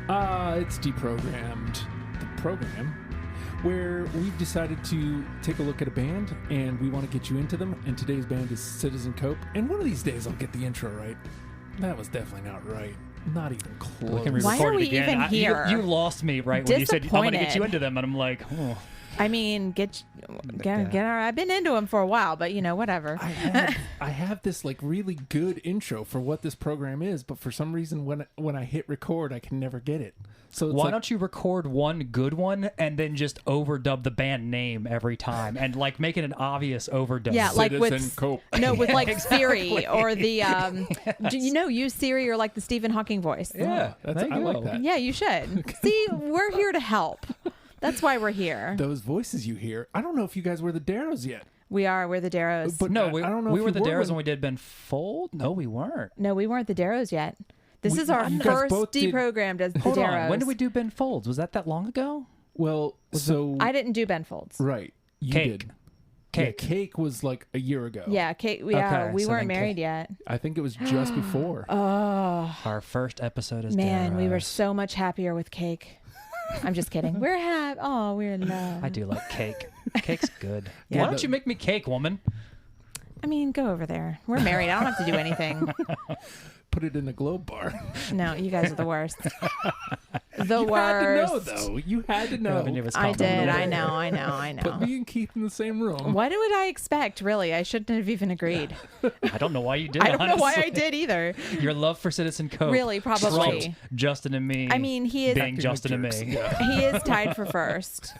It's Deprogrammed, the program where we've decided to take a look at a band and we want to get you into them. And today's band is Citizen Cope. And one of these days I'll get the intro right. That was definitely not right. Not even close. We can re-record Why are it we again. even here? You lost me right when you said, I'm going to get you into them. And I'm like, oh. I mean, get I've been into him for a while, but whatever. I have this like really good intro for what this program is, but for some reason when I hit record, I can never get it. So it's why don't you record one good one and then just overdub the band name every time and like make it an obvious overdub? Yeah, like Citizen Cope. with like Exactly. Siri or the do use Siri or like the Stephen Hawking voice. Yeah, I like that. Yeah, you should. See, we're here to help. That's why we're here. Those voices you hear. I don't know if you guys were the Darrows yet. We're the Darrows. But No, I don't know we if were you the Darrows when when we did Ben Fold. No, we weren't. No, we weren't the Darrows yet. This is our you guys first both did- deprogrammed as the Hold Darrows. on. When did we do Ben Folds? Was that long ago? Well, so I didn't do Ben Folds. right, you Cake. did. Cake. Yeah, Cake was like a year ago. Yeah, Kate. Okay, We so weren't then married yet. I think it was just before. Oh Our first episode is man, we were Darrows. so much happier with Cake. I'm just kidding. We're in love. I do like cake. Cake's good. Yeah. Why don't you make me cake, woman? I mean, go over there. We're married. I don't have to do anything. Put it in a Globe bar. No, you guys are the worst. The You had to know, worst. though. You had to know. I did. I know. Put me and Keith in the same room. What would I expect, really? I shouldn't have even agreed. I don't know why you did. I don't know why I honestly. did either. Your love for Citizen Cope. Really, probably. trumped Justin and me. I mean, he is being Justin and jerks. me. Yeah. he is tied for first.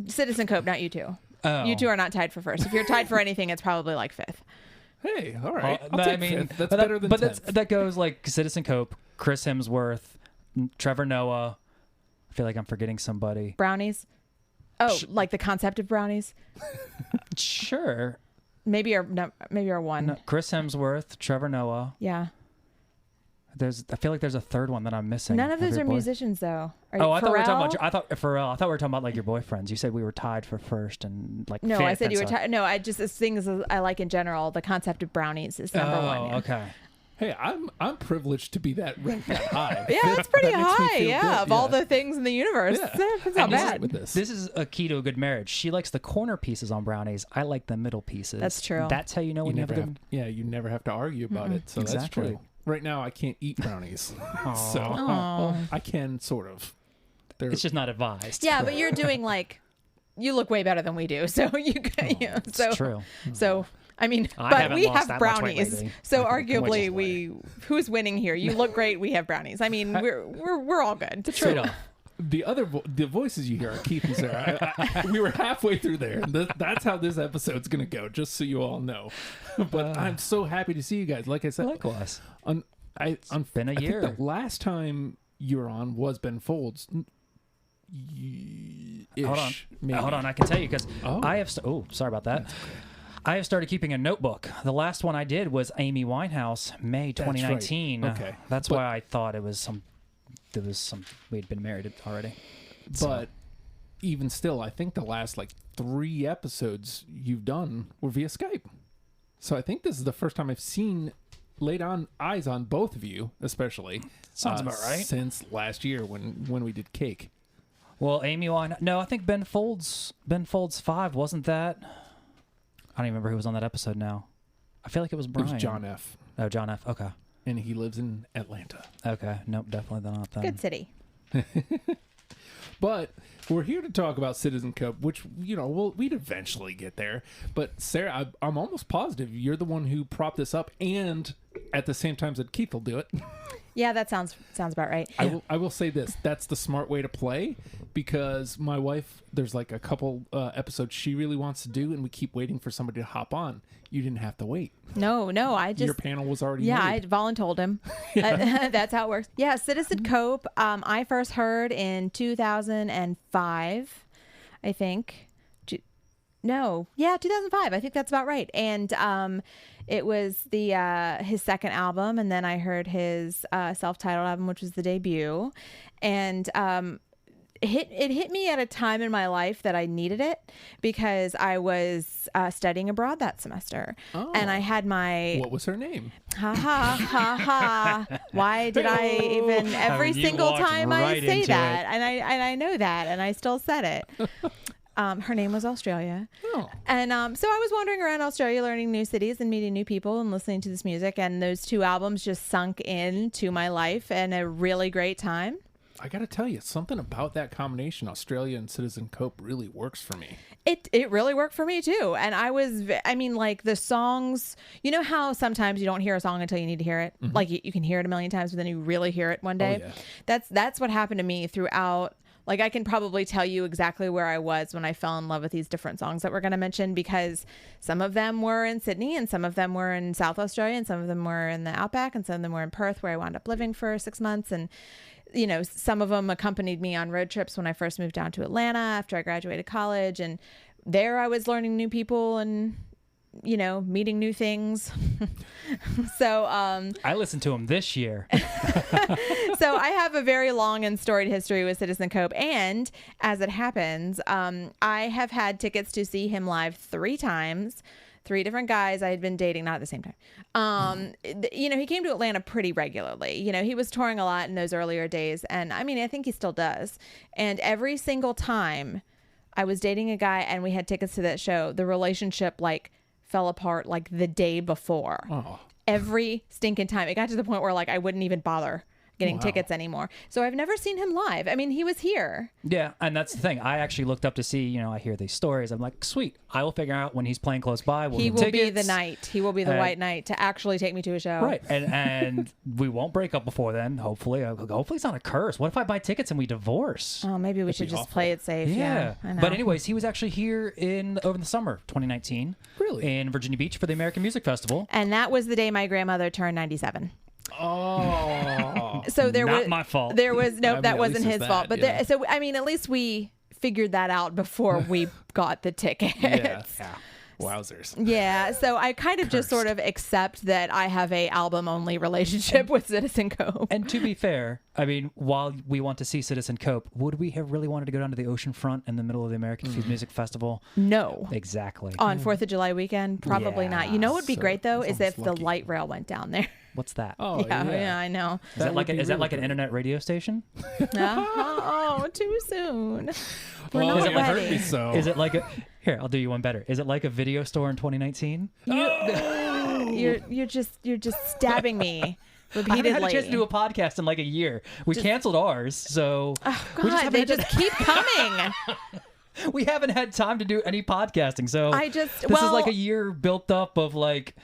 Citizen Cope, not you two. Oh. You two are not tied for first. If you're tied for anything, it's probably like fifth. Hey, all right. Well, I'll I take mean, fifth. That's but better than but 10th. that goes like Citizen Cope, Chris Hemsworth, Trevor Noah. I feel like I'm forgetting somebody. Brownies. Oh, like the concept of brownies. Sure. Maybe you're one. No, Chris Hemsworth, Trevor Noah. Yeah. I feel like there's a third one that I'm missing. None of those your are boy- musicians, though. Are Oh, I thought we were talking Pharrell? about. I thought Pharrell. I thought we were talking about like your boyfriends. You said we were tied for first and like. No, fifth, I said you were and so- tied. No, I just things I like in general. The concept of brownies is number one. Oh, Yeah. okay. Hey, I'm privileged to be that ranked that high. Yeah, that's pretty That makes me high. feel Yeah, good, of all the things in the universe, Yeah. it's not And this is- bad. with this. This is a key to a good marriage. She likes the corner pieces on brownies. I like the middle pieces. That's true. That's how you know you when you have never a have, good. you never have to argue about it. So that's Exactly. true. Right now, I can't eat brownies, so Aw. well, I can sort of. They're, It's just not advised. Yeah, but you're doing like, you look way better than we do. So It's so true. So I mean, I but haven't we lost have that much weight brownies. lately. So I think arguably, much who's winning here? You look great. We have brownies. I mean, we're all good. Trade-off. the other the voices you hear are Keith and Sarah. We were halfway through there. And that's how this episode's gonna go. Just so you all know. But I'm so happy to see you guys. Like I said, Likewise. it's been a year. I think the last time you were on was Ben Folds. Hold on. Maybe. Hold on. I can tell you because Oh. I have. Sorry about that. I have started keeping a notebook. The last one I did was Amy Winehouse, May That's right. 2019. Okay. That's But- why I thought it was some. There was some. We'd been married already. But even still, I think the last like 3 episodes you've done were via Skype. So I think this is the first time I've laid on eyes on both of you, especially. Sounds about right. Since last year when we did Cake. Well, Amy Wine. No, I think Ben Folds 5 wasn't that. I don't even remember who was on that episode now. I feel like it was It Brian. was John F. Oh, John F. Okay. And he lives in Atlanta. Okay. Nope, definitely not that. Good city. But we're here to talk about Citizen Cope, which, we'd eventually get there. But Sarah, I'm almost positive you're the one who propped this up, and at the same time that Keith will do it. Yeah, that sounds about right. I will say this. That's the smart way to play, because my wife, there's like a couple episodes she really wants to do, and we keep waiting for somebody to hop on. You didn't have to wait. No, I just Your panel was already Yeah, I made. voluntold him. That's how it works. Yeah, Citizen Cope. I first heard in 2005, I think. 2005. I think that's about right. And it was his second album, and then I heard his self-titled album, which was the debut. And hit me at a time in my life that I needed it because I was studying abroad that semester, and I had my What was her name? ha ha ha ha. Why did I even every You single walked time I right say into that, and I know that, and I still said it. Her name was Australia. Oh. And so I was wandering around Australia, learning new cities and meeting new people and listening to this music. And those two albums just sunk into my life and a really great time. I got to tell you, something about that combination, Australia and Citizen Cope, really works for me. It really worked for me too. And I mean, like the songs, you know how sometimes you don't hear a song until you need to hear it? Like you can hear it a million times, but then you really hear it one day. Yeah. That's what happened to me throughout. Like I can probably tell you exactly where I was when I fell in love with these different songs that we're going to mention, because some of them were in Sydney and some of them were in South Australia and some of them were in the Outback and some of them were in Perth, where I wound up living for 6 months. And, you know, some of them accompanied me on road trips when I first moved down to Atlanta after I graduated college. And there I was learning new people and, you know, meeting new things. So I listened to him this year. so I have a very long and storied history with Citizen Cope, and as it happens, I have had tickets to see him live 3 times. 3 different guys I had been dating, not at the same time. You know, he came to Atlanta pretty regularly. You know, he was touring a lot in those earlier days, and I mean, I think he still does. And every single time I was dating a guy and we had tickets to that show, the relationship like fell apart like the day before. Oh. Every stinking time. It got to the point where like I wouldn't even bother getting Wow. tickets anymore. So I've never seen him live. I mean, he was here. Yeah, and that's the thing. I actually looked up to see, you know, I hear these stories. I'm like, sweet. I will figure out when he's playing close by. We'll He get will be the tickets. knight. He will be the white knight to actually take me to a show. Right, and we won't break up before then. Hopefully, hopefully it's not a curse. What if I buy tickets and we divorce? Oh, maybe we should be just awful. play it safe. Yeah. I know. But anyways, he was actually here over the summer 2019. Really? In Virginia Beach for the American Music Festival. And that was the day my grandmother turned 97. Oh. So there Not was my fault. There was no, I mean, that at wasn't least his it's fault. that, But yeah. so I mean, at least we figured that out before we got the tickets. Yeah. Wowzers. Yeah, so I kind of just sort of accept that I have a album only relationship with Citizen Cope. And to be fair, I mean, while we want to see Citizen Cope, would we have really wanted to go down to the ocean front in the middle of the American Music Festival? No. Exactly. On 4th of July weekend, probably Yeah, not. You know what would be so great though that's is if almost the lucky. light rail went down there. What's that? Oh, yeah, I know. Is that like would be is that really like an great. internet radio station? Oh, too soon. We're Well, not it like- hurt ready. me so. Is it like a here? I'll do you one better. Is it like a video store in 2019? You're just stabbing me I haven't repeatedly. had a chance to do a podcast in like a year. We canceled ours, so we God, haven't they had to- just keep coming. we haven't had time to do any podcasting. So I just- this is well- like a year built up of like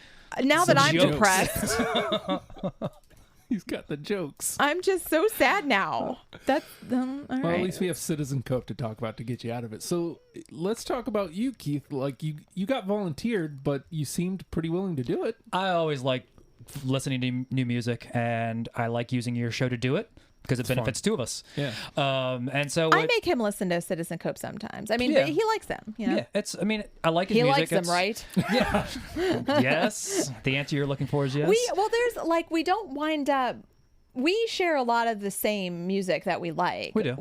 Now that I'm jokes. depressed, He's got the jokes. I'm just so sad now. That's all Well, right. at least we have Citizen Cope to talk about to get you out of it. So let's talk about you, Keith. Like you got volunteered, but you seemed pretty willing to do it. I always like listening to new music, and I like using your show to do it because it benefits two of us. Yeah. And so I make him listen to Citizen Cope sometimes. I mean, Yeah. but he likes them. You know? yeah, it's. I mean, I like his He music. likes them, It's- right? Yeah. Yes. The answer you're looking for is yes. There's like we don't wind up. We share a lot of the same music that we like. We do.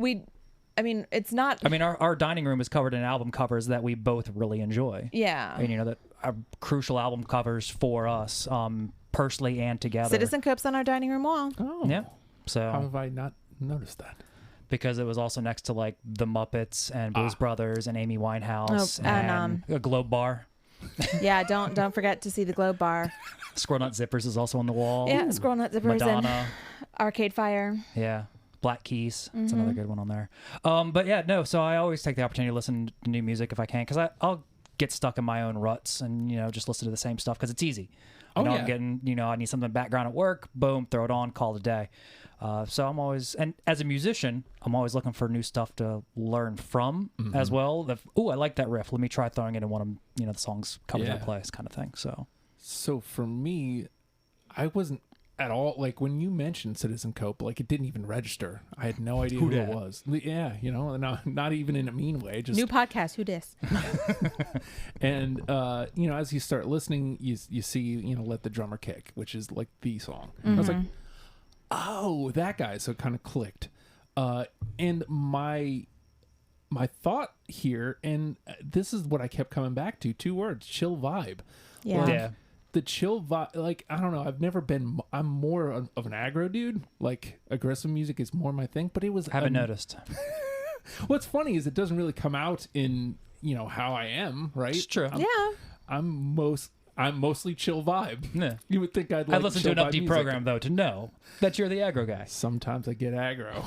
I mean, it's not. I mean, our dining room is covered in album covers that we both really enjoy. Yeah. And you know that are crucial album covers for us, personally and together. Citizen Cope's on our dining room wall. Oh. Yeah. So How have I not noticed that? because it was also next to like the Muppets and Blues Brothers and Amy Winehouse Oh, and, a Globe Bar. Yeah, don't forget to see the Globe Bar. Squirrel Nut Zippers is also on the wall. Yeah, Squirrel Nut Zippers Madonna. and Arcade Fire. Yeah. Black Keys. It's Mm-hmm. another good one on there. But yeah, no. So I always take the opportunity to listen to new music if I can, because I'll get stuck in my own ruts and just listen to the same stuff because it's easy. Oh, I'm yeah. getting I need something background at work. Boom, throw it on, call it a day. So I'm always, and as a musician, I'm always looking for new stuff to learn from as well. I like that riff. Let me try throwing it in one of the songs covers I Yeah. play, kind of thing. So for me, I wasn't at all like when you mentioned Citizen Cope, like it didn't even register. I had no idea who it dat? was. Yeah, not even in a mean way. Just New podcast. Who dis? and as you start listening, you see Let the Drummer Kick, which is like the song. I was like, oh, that guy. So it kind of clicked. And my thought here, and this is what I kept coming back to, 2 words: chill vibe. Yeah. Like, Yeah. the chill vibe, like, I don't know, I'm more of an aggro dude. Like, aggressive music is more my thing, but it was Haven't noticed. what's funny is it doesn't really come out in, how I am, right? It's true. I'm mostly chill vibe. Yeah. You would think I'd like I've listened to chill enough vibe deep music. program though to know that you're the aggro guy. Sometimes I get aggro.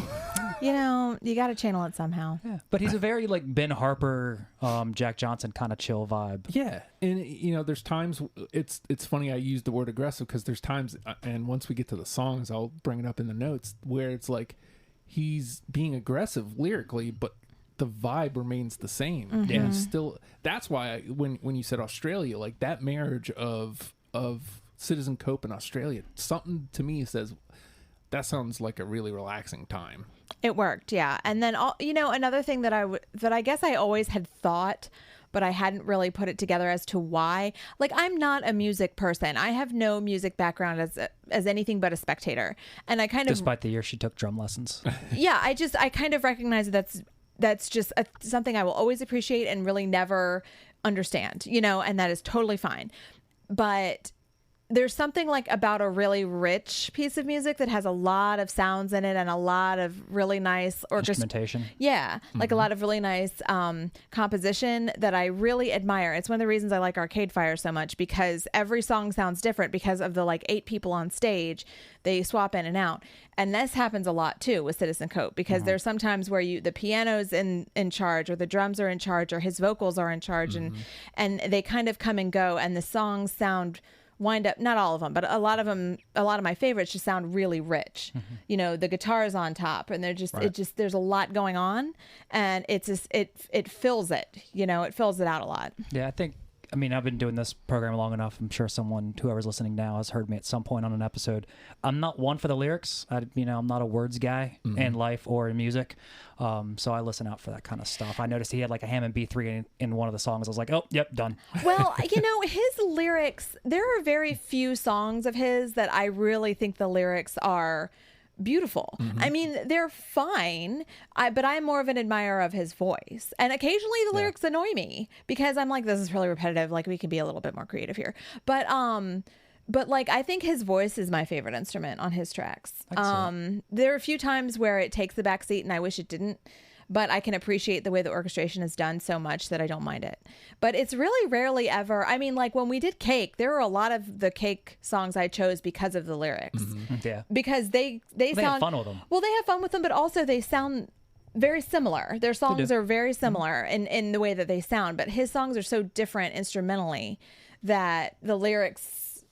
You got to channel it somehow. Yeah, but he's a very like Ben Harper, Jack Johnson kind of chill vibe. Yeah, and there's times it's funny I use the word aggressive because there's times, and once we get to the songs, I'll bring it up in the notes, where it's like he's being aggressive lyrically, but the vibe remains the same. Mm-hmm. Yeah, still. That's why when you said Australia, like that marriage of Citizen Cope and Australia, something to me says that sounds like a really relaxing time. It worked, yeah. And then, another thing that I guess I always had thought, but I hadn't really put it together as to why. Like, I'm not a music person. I have no music background as anything but a spectator. And I kind of, Despite the year she took drum lessons. yeah, I kind of recognize that's just something I will always appreciate and really never understand, and that is totally fine. But there's something like about a really rich piece of music that has a lot of sounds in it and a lot of really nice Instrumentation. Yeah, like a lot of really nice composition that I really admire. It's one of the reasons I like Arcade Fire so much, because every song sounds different because of the 8 people on stage. They swap in and out. And this happens a lot too with Citizen Cope, because there's sometimes where the piano's in charge, or the drums are in charge, or his vocals are in charge, and they kind of come and go, and the songs wind up, not all of them, but a lot of my favorites just sound really rich. The guitar's on top, and they're just, there's a lot going on, and it's just, it fills it, it fills it out a lot. Yeah, I've been doing this program long enough. I'm sure whoever's listening now has heard me at some point on an episode. I'm not one for the lyrics. I'm not a words guy in life or in music. So I listen out for that kind of stuff. I noticed he had like a Hammond B3 in one of the songs. I was like, oh, yep, done. Well, his lyrics, there are very few songs of his that I really think the lyrics are beautiful. I mean, they're fine, but I'm more of an admirer of his voice. And occasionally the lyrics annoy me because I'm like, this is really repetitive. Like, we could be a little bit more creative here. But like, I think his voice is my favorite instrument on his tracks. There are a few times where it takes the back seat and I wish it didn't, but I can appreciate the way the orchestration is done so much that I don't mind it. But it's really rarely ever. I mean, like when we did Cake, there were a lot of the Cake songs I chose because of the lyrics. Yeah. Because they sound, have fun with them. Well, they have fun with them, but also they sound very similar. Their songs do. are very similar in the way that they sound, but his songs are so different instrumentally that the lyrics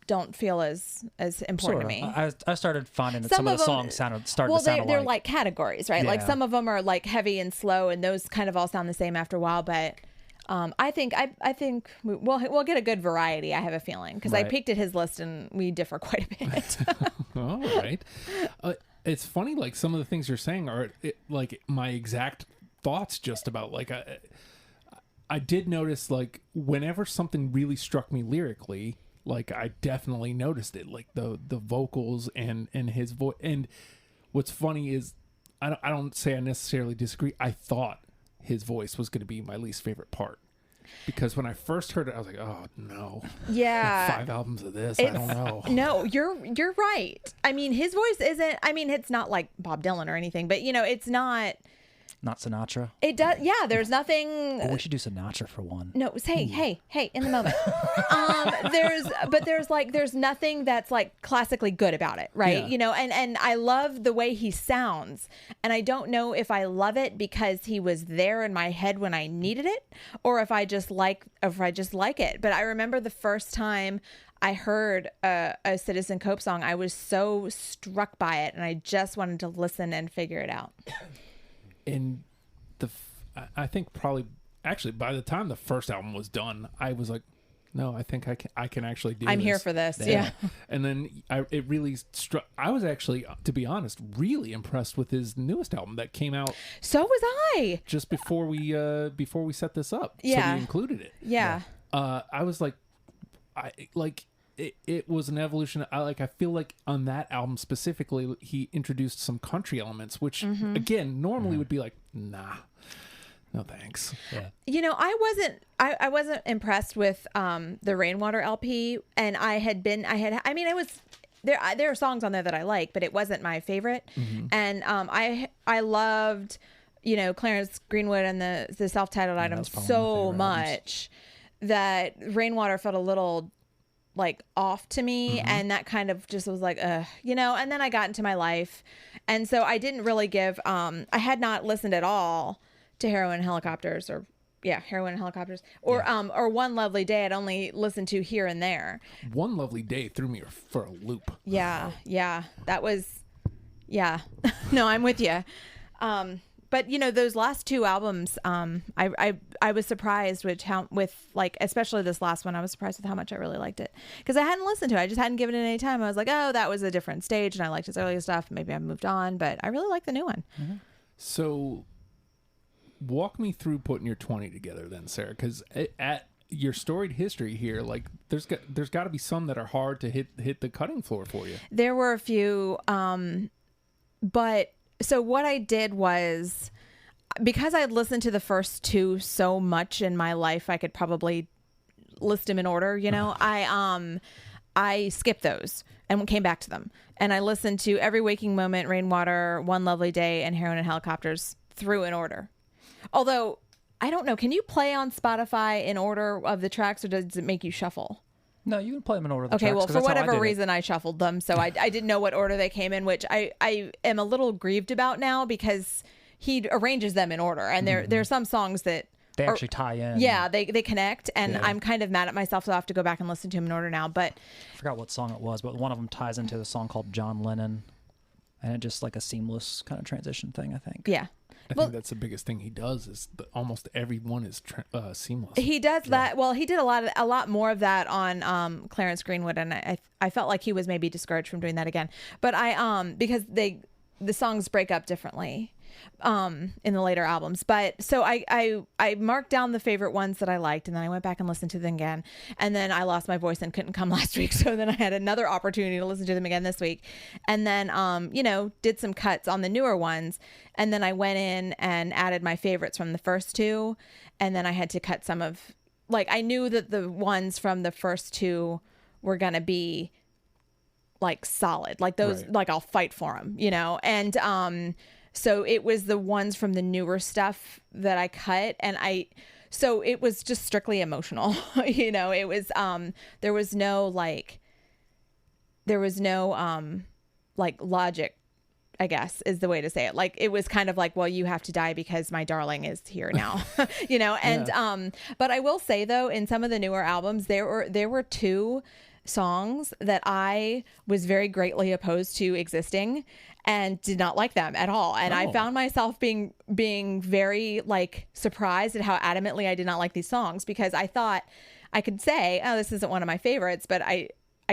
don't feel as important to me. I started finding that some of the songs started to sound alike. They're like categories, right? Like Yeah. some of them are like heavy and slow, and those kind of all sound the same after a while. But I think we'll get a good variety. I have a feeling, because I Right. peeked at his list and we differ quite a bit. All right. It's funny, like some of the things you're saying are like my exact thoughts just about. Like I did notice, like whenever something really struck me lyrically, like I definitely noticed it, like the vocals and his voice. And what's funny is I don't say I necessarily disagree. I thought his voice was going to be my least favorite part, because when I first heard it, I was like, oh no. Yeah. 5 albums of this. I don't know. No, you're right. I mean, his voice isn't. I mean, it's not like Bob Dylan or anything, but it's not. Not Sinatra. It does. Yeah, there's nothing. Oh, we should do Sinatra for one. No, hey, in the moment. There's nothing that's like classically good about it, right? Yeah. And I love the way he sounds, and I don't know if I love it because he was there in my head when I needed it, or if I just like it. But I remember the first time I heard a Citizen Cope song, I was so struck by it, and I just wanted to listen and figure it out. And I think probably actually by the time the first album was done, I was like, no, I think I can actually do this. I'm here for this. Yeah. And then it really struck. I was actually, to be honest, really impressed with his newest album that came out So was I. just before we set this up. So Yeah. we included it. Yeah. I was like, it was an evolution. I feel like on that album specifically, he introduced some country elements, which again normally would be like, nah, no thanks. Yeah. You know, I wasn't impressed with the Rainwater LP, and it was there are songs on there that I like, but it wasn't my favorite. And I loved, you know, Clarence Greenwood and the self-titled item so much that Rainwater felt a little like off to me, and that kind of just was like, you know. And then I got into my life, and so I didn't really give. I had not listened at all to Heroin and Helicopters, or One Lovely Day. I'd only listened to here and there. One Lovely Day threw me for a loop. Yeah, that was, yeah. No, I'm with you. But you know, those last two albums, I was surprised especially this last one. I was surprised with how much I really liked it, because I hadn't listened to it. I just hadn't given it any time. I was like, oh, that was a different stage, and I liked his earlier stuff. Maybe I've moved on, but I really like the new one. So, walk me through putting your 20 together, then, Sarah, because at your storied history here, like there's got to be some that are hard to hit the cutting floor for you. There were a few, but. So what I did was, because I had listened to the first two so much in my life, I could probably list them in order, you know. I skipped those and came back to them. And I listened to Every Waking Moment, Rainwater, One Lovely Day, and Heroin and Helicopters through in order. Although, I don't know, can you play on Spotify in order of the tracks, or does it make you shuffle? No, you can play them in order. Okay, well, for whatever reason, I shuffled them, so I didn't know what order they came in, which I am a little grieved about now, because he arranges them in order, and there are some songs that they actually tie in. Yeah, they connect, and I'm kind of mad at myself, so I have to go back and listen to them in order now. But I forgot what song it was, but one of them ties into the song called John Lennon, and it just like a seamless kind of transition thing, I think. Yeah. I think that's the biggest thing he does is almost every one is seamless. He does that. Well, he did a lot more of that on Clarence Greenwood, and I felt like he was maybe discouraged from doing that again. But because the songs break up differently in the later albums. But so I marked down the favorite ones that I liked, and then I went back and listened to them again. And then I lost my voice and couldn't come last week, so then I had another opportunity to listen to them again this week. And then you know, did some cuts on the newer ones, and then I went in and added my favorites from the first two, and then I had to cut some of, like, I knew that the ones from the first two were going to be like solid, like those, right. Like I'll fight for them, you know. And so it was the ones from the newer stuff that I cut, and so it was just strictly emotional. You know, it was there was no logic, I guess is the way to say it. Like, it was kind of like, well, you have to die because my darling is here now. You know. And but I will say, though, in some of the newer albums, there were two songs that I was very greatly opposed to existing and did not like them at all. And I found myself being very like surprised at how adamantly I did not like these songs, because I thought I could say, oh, this isn't one of my favorites, but I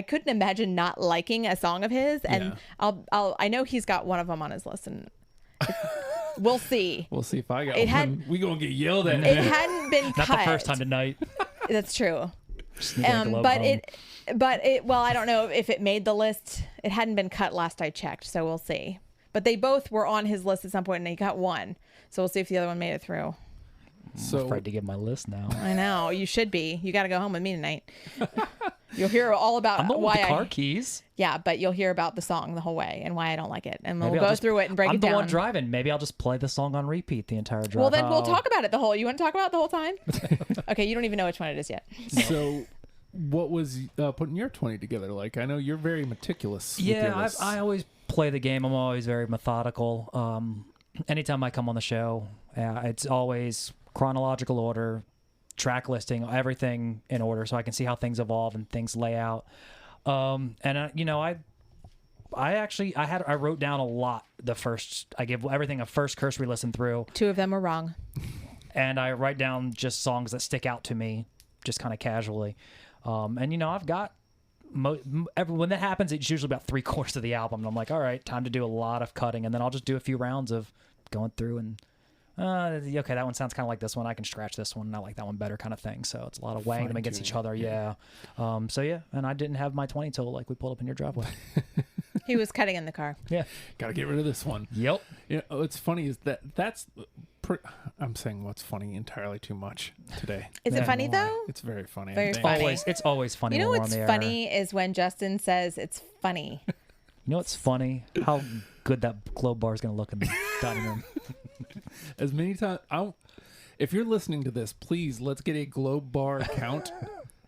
couldn't imagine not liking a song of his. And I know he's got one of them on his list, and we'll see. We'll see if I got one. We gonna get yelled at. It hadn't been cut. Not the first time tonight. That's true. But I don't know if it made the list. It hadn't been cut last I checked, so we'll see. But they both were on his list at some point, and he got one. So we'll see if the other one made it through. I'm afraid to give my list now. I know. You should be. You got to go home with me tonight. You'll hear all about I'm the one why with the car keys. Yeah, but you'll hear about the song the whole way and why I don't like it. And we'll go through it and break it down. I'm the one driving. Maybe I'll just play the song on repeat the entire drive. Well, then we'll talk about it you want to talk about it the whole time? Okay, you don't even know which one it is yet. So what was putting your 20 together like? I know you're very meticulous. Yeah, I always play the game. I'm always very methodical. Anytime I come on the show, it's always chronological order, track listing, everything in order, so I can see how things evolve and things lay out. You know, I wrote down a lot. I give everything a first cursory listen through. 2 of them were wrong. And I write down just songs that stick out to me, just kind of casually. And you know, I've got when that happens, it's usually about 3/4 of the album, and I'm like, all right, time to do a lot of cutting, and then I'll just do a few rounds of going through and okay, that one sounds kind of like this one. I can scratch this one. I like that one better, kind of thing. So it's a lot of weighing them against each other. Yeah. So yeah, and I didn't have my 20 tool like we pulled up in your driveway. He was cutting in the car. Yeah. Got to get rid of this one. Yep. You know, what's funny is I'm saying what's funny entirely too much today. Is it funny though? It's very funny. Very I think. funny. It's always funny. You know when we're what's on the funny air. is when Justin says it's funny. You know what's funny? How good that globe bar is going to look in the dining room. As many times, if you're listening to this, please let's get a globe bar count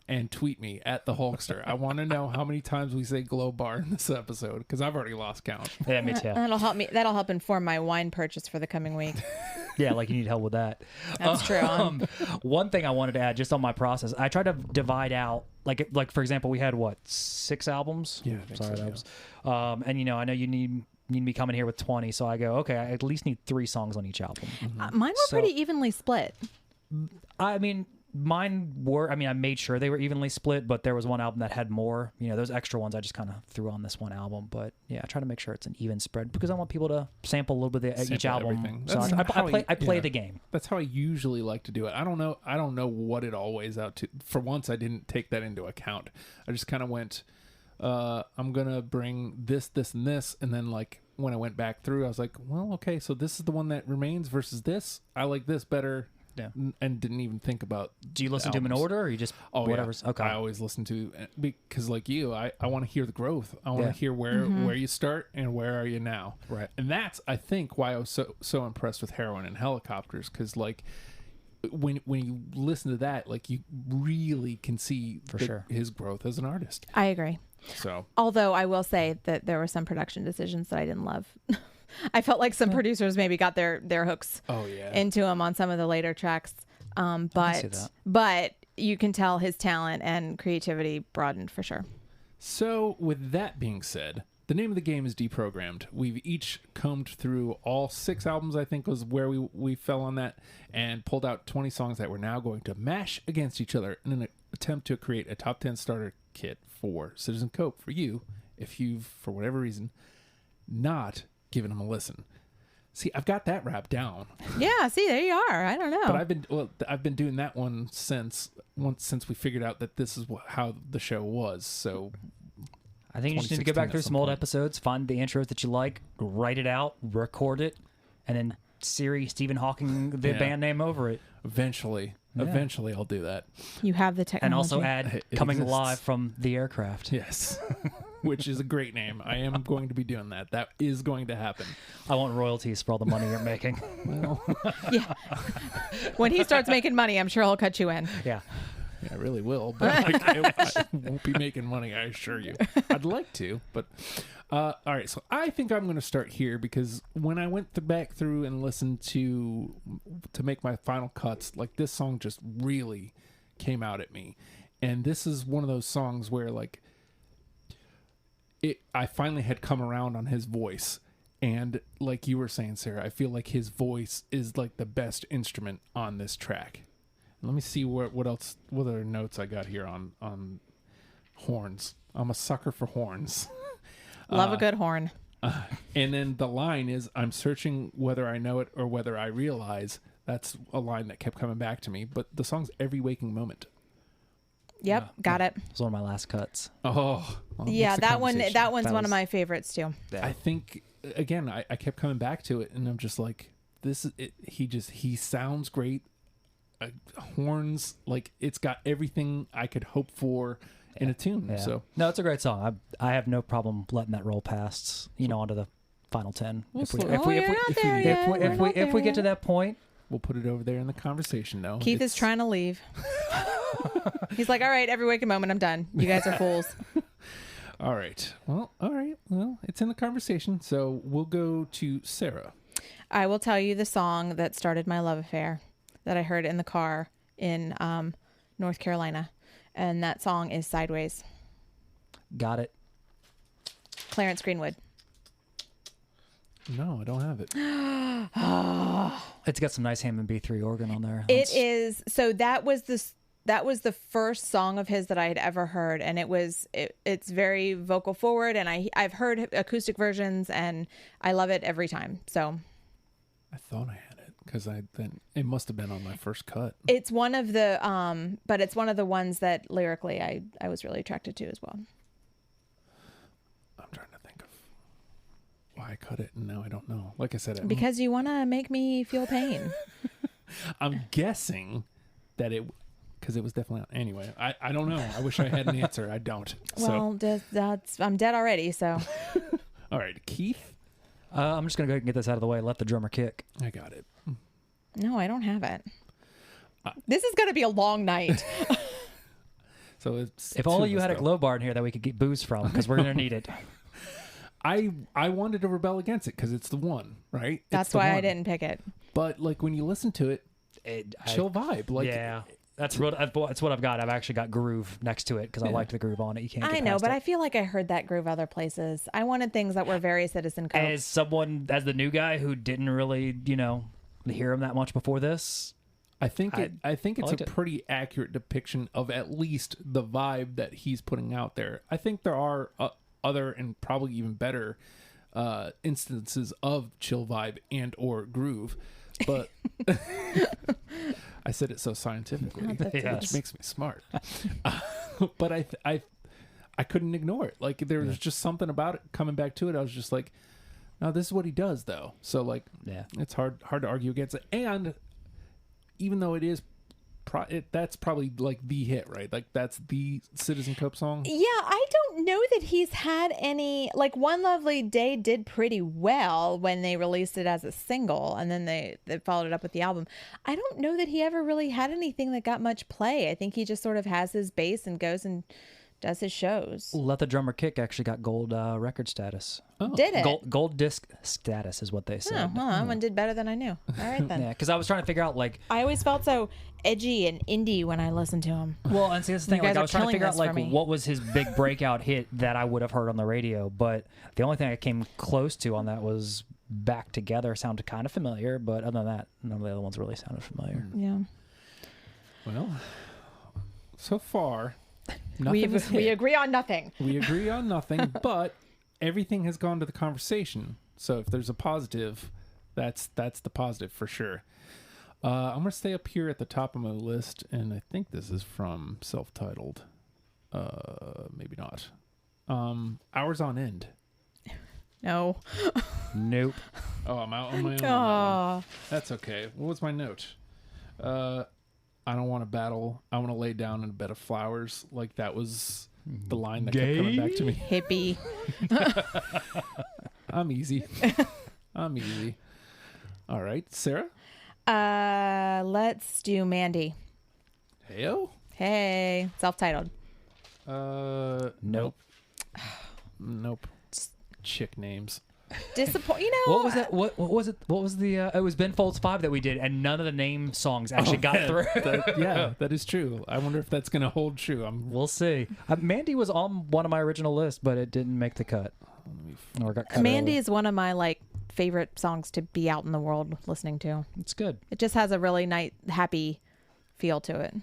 and tweet me at the Hulkster. I want to know how many times we say globe bar in this episode because I've already lost count. Yeah, me too. That'll help me. That'll help inform my wine purchase for the coming week. Yeah, like you need help with that. That's true. One thing I wanted to add just on my process, I tried to divide out, like for example, we had 6 albums? Yeah, I think Sorry, so, that was, and I know you need me coming here with 20, so I go, okay, I at least need 3 songs on each album. Mine were pretty evenly split. I mean, mine were, I made sure they were evenly split, but there was one album that had more. Those extra ones I just kind of threw on this one album. But yeah, I try to make sure it's an even spread because I want people to sample a little bit of each album. Everything. So I play the game. That's how I usually like to do it. I don't know what it all weighs out to. For once, I didn't take that into account. I just kind of went, I'm going to bring this, this, and this. And then when I went back through, I was like, well, okay, so this is the one that remains versus this. I like this better. Yeah. And didn't even think about. Do you listen to them in order, or you just whatever's okay? I always listen to because like you, I want to hear the growth. I want to hear where you start and where are you now. Right. And that's I think why I was so impressed with Heroin and Helicopters because when you listen to that, you really can see his growth as an artist. I agree. So although I will say that there were some production decisions that I didn't love. I felt like some producers maybe got their hooks into him on some of the later tracks. But you can tell his talent and creativity broadened for sure. So with that being said, the name of the game is Deprogrammed. We've each combed through all 6 albums, I think was where we fell on that, and pulled out 20 songs that we're now going to mash against each other in an attempt to create a top 10 starter kit for Citizen Cope for you if you've, for whatever reason, not giving them a listen. See, I've got that rap down. Yeah, see, there you are. I don't know. But I've been doing that one since we figured out that this is how the show was. So I think you just need to go back through some old episodes, find the intros that you like, write it out, record it, and then Stephen Hawking the band name over it. Eventually I'll do that. You have the technology. And also add It coming exists. live from the aircraft. Yes. Which is a great name. I am going to be doing that. That is going to happen. I want royalties for all the money you're making. Well, Yeah. When he starts making money, I'm sure he'll cut you in. Yeah. yeah, I really will, but I won't be making money, I assure you. I'd like to, but all right. So I think I'm going to start here because when I went back through and listened to make my final cuts, this song just really came out at me, and this is one of those songs where I finally had come around on his voice. And like you were saying, Sarah, I feel like his voice is the best instrument on this track. Let me see what other notes I got here on horns. I'm a sucker for horns. Love a good horn. And then the line is, I'm searching whether I know it or whether I realize. That's a line that kept coming back to me. But the song's Every Waking Moment. Yep, got it. It's one of my last cuts. Oh. Well, Yeah, that one's That one was- of my favorites too. Yeah. I think, again, I kept coming back to it, and I'm just like, this is it. He sounds great. Horns, it's got everything I could hope for in a tune. Yeah. So No, it's a great song. I have no problem letting that roll past, onto the final 10. We're not If we get to that point, we'll put it over there in the conversation. No, Keith is trying to leave. He's like, all right, every waking moment, I'm done. You guys are fools. All right. Well, it's in the conversation. So we'll go to Sarah. I will tell you the song that started my love affair that I heard in the car in North Carolina. And that song is Sideways. got it. Clarence Greenwood. No, I don't have it. It's got some nice Hammond B3 organ on there. It is. So that was the first song of his that I had ever heard, and it's very vocal forward, and I've heard acoustic versions, and I love it every time. So I thought I had it. because it must have been on my first cut. It's one of the but it's one of the ones that lyrically I was really attracted to as well. I'm trying to think of why I cut it, and now I don't know. Like I said, Because you want to make me feel pain. I'm guessing that because it was definitely anyway. I don't know. I wish I had an answer. I don't. Well, I'm dead already. So. All right, Keith. I'm just gonna go ahead and get this out of the way. Let the drummer kick. I got it. No, I don't have it. This is gonna be a long night. So it's If only you had a glow bar in here that we could get booze from, because we're gonna need it. I wanted to rebel against it because it's the one, right? That's why I didn't pick it. But like when you listen to it, chill vibe. Like yeah. That's what I've got. I've actually got groove next to it because I liked the groove on it. You can't. I know, but I feel like I heard that groove other places. I wanted things that were very Citizen Cope. As the new guy who didn't really, hear him that much before this, I think it's a pretty accurate depiction of at least the vibe that he's putting out there. I think there are other and probably even better instances of chill vibe and or groove, but. I said it so scientifically, which makes me smart. But I couldn't ignore it. Like there was just something about it. Coming back to it, I was just like, "No, this is what he does, though." So like, it's hard to argue against it. And even though it is, that's probably like the hit, right? Like that's the Citizen Cope song. Yeah, I don't know that he's had any. Like One Lovely Day did pretty well when they released it as a single, and then they followed it up with the album. I don't know that he ever really had anything that got much play. I think he just sort of has his base and goes and does his shows. Let the Drummer Kick actually got gold record status. Oh. Did it? Gold disc status is what they said. Oh, well, that one did better than I knew. All right, then. Yeah, because I was trying to figure out, like... I always felt so edgy and indie when I listened to him. Well, and see, that's the thing. Like, I was trying to figure out, like, me. what was his big breakout hit that I would have heard on the radio, but the only thing I came close to on that was Back Together. Sounded kind of familiar, but other than that, none of the other ones really sounded familiar. Yeah. Well, so far... We agree on nothing. We agree on nothing, but everything has gone to the conversation. So if there's a positive, that's the positive for sure. I'm going to stay up here at the top of my list, and I think this is from Self-Titled. Maybe not. Hours on End. No. Nope. Oh, I'm out on my own. On that one. That's okay. What was my note? I don't want to battle. I want to lay down in a bed of flowers. Like that was the line that kept coming back to me. Hippie. I'm easy. I'm easy. All right, Sarah. Let's do Mandy. Heyo. Hey, self-titled. Nope. Nope. Chick names. Disappoint. You know what was that? What was it? What was the? It was Ben Folds 5 that we did, and none of the name songs actually got through. Yeah, that is true. I wonder if that's going to hold true. We'll see. Mandy was on one of my original lists, but it didn't make the cut. Or got cut Mandy early. is one of my favorite songs to be out in the world listening to. It's good. It just has a really nice, happy feel to it.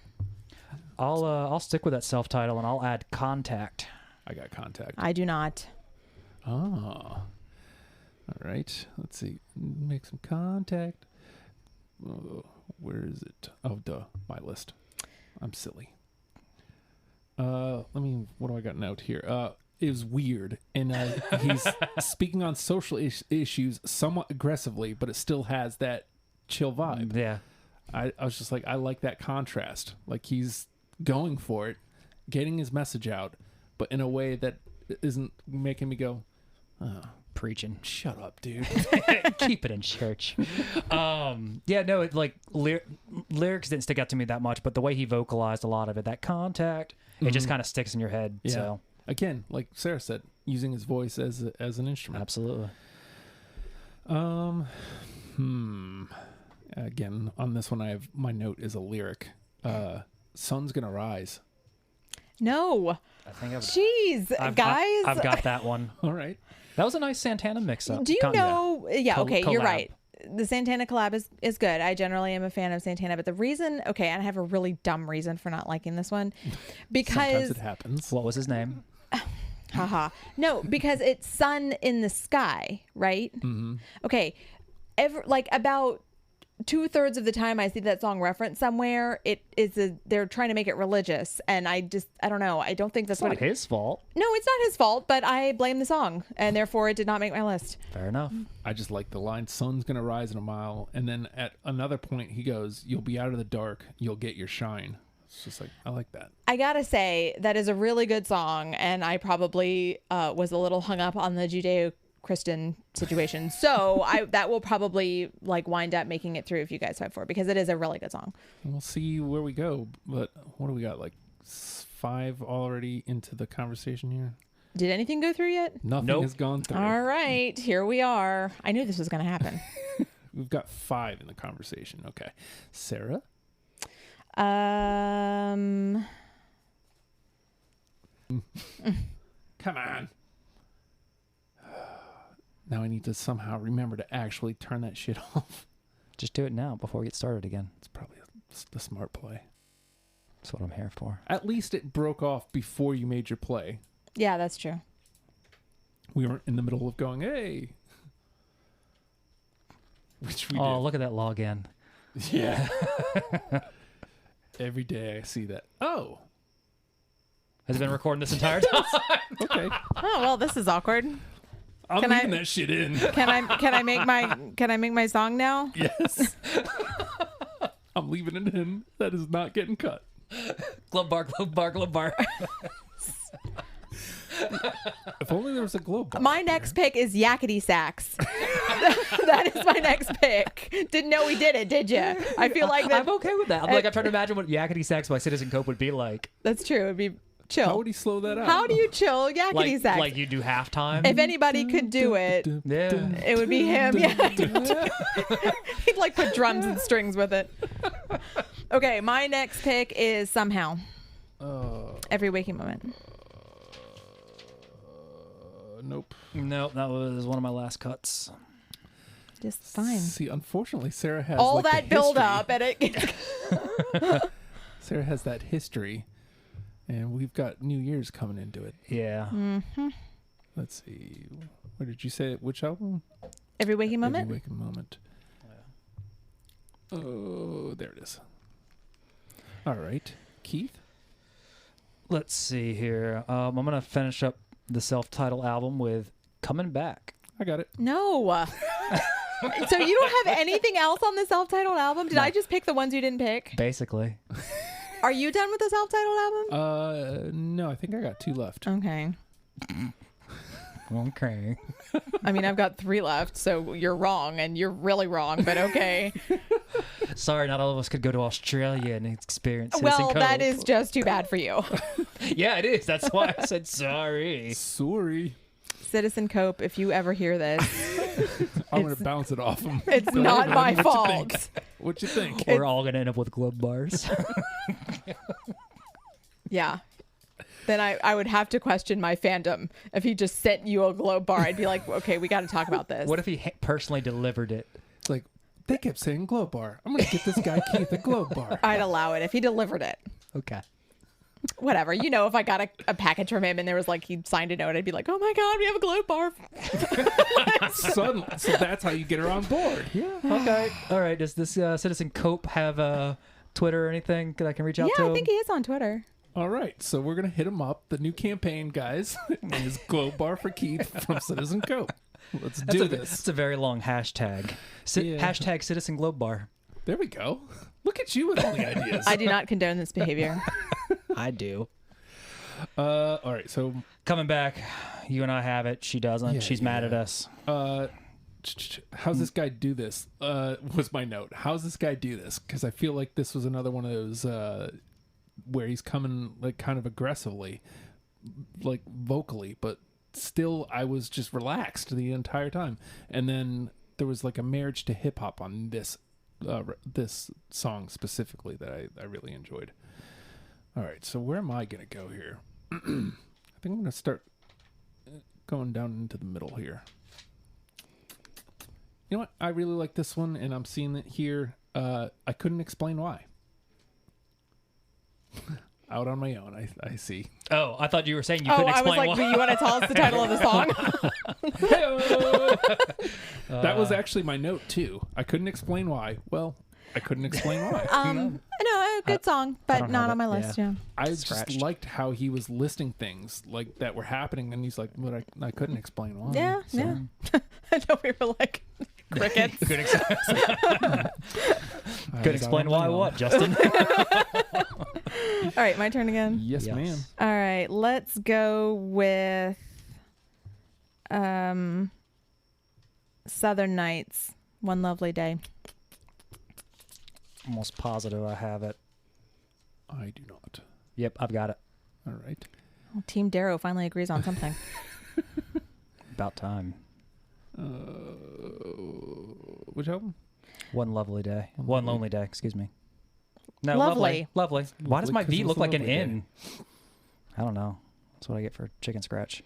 I'll stick with that self-title and I'll add Contact. I got Contact. I do not. Oh. All right. Let's see. Make some contact. Where is it? Oh, duh. My list. I'm silly. What do I got note here? It was weird. And he's speaking on social issues somewhat aggressively, but it still has that chill vibe. Yeah. I was just like, I like that contrast. Like he's going for it, getting his message out, but in a way that isn't making me go, oh. Preaching. Shut up, dude. Keep it in church. Yeah, no, lyrics didn't stick out to me that much, but the way he vocalized a lot of it, that contact, it just kind of sticks in your head. Yeah. So again, like Sarah said, using his voice as an instrument. Absolutely. Again, on this one, my note is a lyric. Sun's Gonna Rise. No. I think Jeez, guys. I've got that one. All right. That was a nice Santana mix-up. Do you know? Yeah, okay, collab. You're right. The Santana collab is good. I generally am a fan of Santana, but the reason, and I have a really dumb reason for not liking this one, because sometimes it happens. What was his name? Haha. No, because it's sun in the sky, right? Mm-hmm. Okay. About 2/3 of the time I see that song referenced somewhere, they're trying to make it religious, and I don't know. I don't think that's It's what not his fault. No, it's not his fault, but I blame the song, and therefore it did not make my list. Fair enough. I just like the line, sun's gonna rise in a mile, and then at another point he goes, you'll be out of the dark, you'll get your shine. It's just like, I like that. I gotta say, that is a really good song, and I probably was a little hung up on the Judeo-Christian situation. So that will probably like wind up making it through if you guys fight for it, because it is a really good song. We'll see where we go, but what do we got, like 5 already into the conversation here? Did anything go through yet? Nothing Nope. has gone through. All right, here we are. I knew this was gonna happen. We've got 5 in the conversation. Okay. Sarah? Um, Come on. Now I need to somehow remember to actually turn that shit off. Just do it now before we get started again. It's probably the smart play. That's what I'm here for. At least it broke off before you made your play. yeah, that's true. We weren't in the middle of going, hey. Which we Oh, look at that login. did. Yeah. Every day I see that. Oh, Has it been recording this entire time? okay. Oh well, this is awkward. I'm Can leaving I- that shit in. Can I make my song now? Yes. I'm leaving it in. That is not getting cut. Glove bar, glove bar, glove bar. If only there was a globe. bar My up next here. pick is Yakety Sax. That is my next pick. Didn't know we did it, did you? I feel like that. I'm okay with that. I'm trying to imagine what Yakety Sax by Citizen Cope would be like. That's true. It'd be How chill. would he slow that out? How do you chill Yakety Sax? Like you do halftime. If anybody could do it, Yeah. it would be him. Yeah. He'd like put drums and strings with it. Okay, my next pick is Somehow. Every Waking Moment. Nope. Nope, that was one of my last cuts. Just fine. See, unfortunately, Sarah has All like, the that build history. up and it Sarah has that history, and we've got New Year's coming into it. Yeah. Let's see. What did you say? Which album? Every Waking Moment. Every Waking Moment. Oh, there it is. All right, Keith. Let's see here. I'm going to finish up the self-titled album with Coming Back. I got it. No. So you don't have anything else on the self-titled album? Did No. I just pick the ones you didn't pick? Basically. Are you done with the self-titled album? No, I think I got 2 left. Okay. Okay. I mean, I've got 3 left, so you're wrong, and you're really wrong, but okay. Sorry, not all of us could go to Australia and experience Citizen Well, that Cope. is just too bad for you. Yeah, it is. That's why I said sorry. Sorry. Citizen Cope, if you ever hear this, I'm going to bounce it off him. it's Go not ahead, my man. fault. What you think? We're all going to end up with glove bars. Yeah. Then I would have to question my fandom. If he just sent you a glow bar, I'd be like, okay, we got to talk about this. What if he personally delivered it? It's like, they kept saying glow bar. I'm going to get this guy Keith a glow bar. I'd allow it if he delivered it. Okay. Whatever. You know, if I got a package from him and there was like, he signed a note, I'd be like, oh my God, we have a glow bar. Suddenly, so that's how you get her on board. Yeah. Okay. All right. Does this Citizen Cope have a Twitter or anything that I can reach out to? Yeah, I him? think he is on Twitter. All right, so we're going to hit him up. The new campaign, guys, is glow bar for Keith from Citizen Cope. Let's do this. It's a very long hashtag. Yeah. Hashtag Citizen Globe Bar. There we go. Look at you with all the ideas. I do not condone this behavior. I do. All right, so Coming back, you and I have it. She doesn't. Yeah, She's mad at yeah. us. how's this guy do this? Was my note. How's this guy do this? Because I feel like this was another one of those where he's coming like kind of aggressively, like vocally, but still I was just relaxed the entire time. And then there was like a marriage to hip hop on this this song specifically that I really enjoyed. All right, so where am I gonna go here? I think I'm gonna start going down into the middle here. You know what? I really like this one, and I'm seeing it here. I couldn't explain why. Out on my own, I see. Oh, I thought you were saying you Oh, couldn't I was explain like, why. do you want to tell us the title of the song? That was actually my note too. I couldn't explain why. Well, I couldn't explain why. No, a good song, but don't not have on my it, list. Yeah. I Scratched. just liked how he was listing things like that were happening, and he's like, "But I couldn't explain why." Yeah, So, yeah. I know we were like crickets. Couldn't I couldn't was out explain on my why own. what, Justin? All right, my turn again. Yes, Yes. ma'am. All right, let's go with Southern Nights, One Lovely Day. Almost positive I have it. I do not. Yep, I've got it. All right. Well, Team Darrow finally agrees on something. About time. Which album? One lovely day. One lonely day, excuse me. No, Lovely. lovely. Why does Lovely my 'cause V it was look a like an lovely day. N? I don't know. That's what I get for chicken scratch.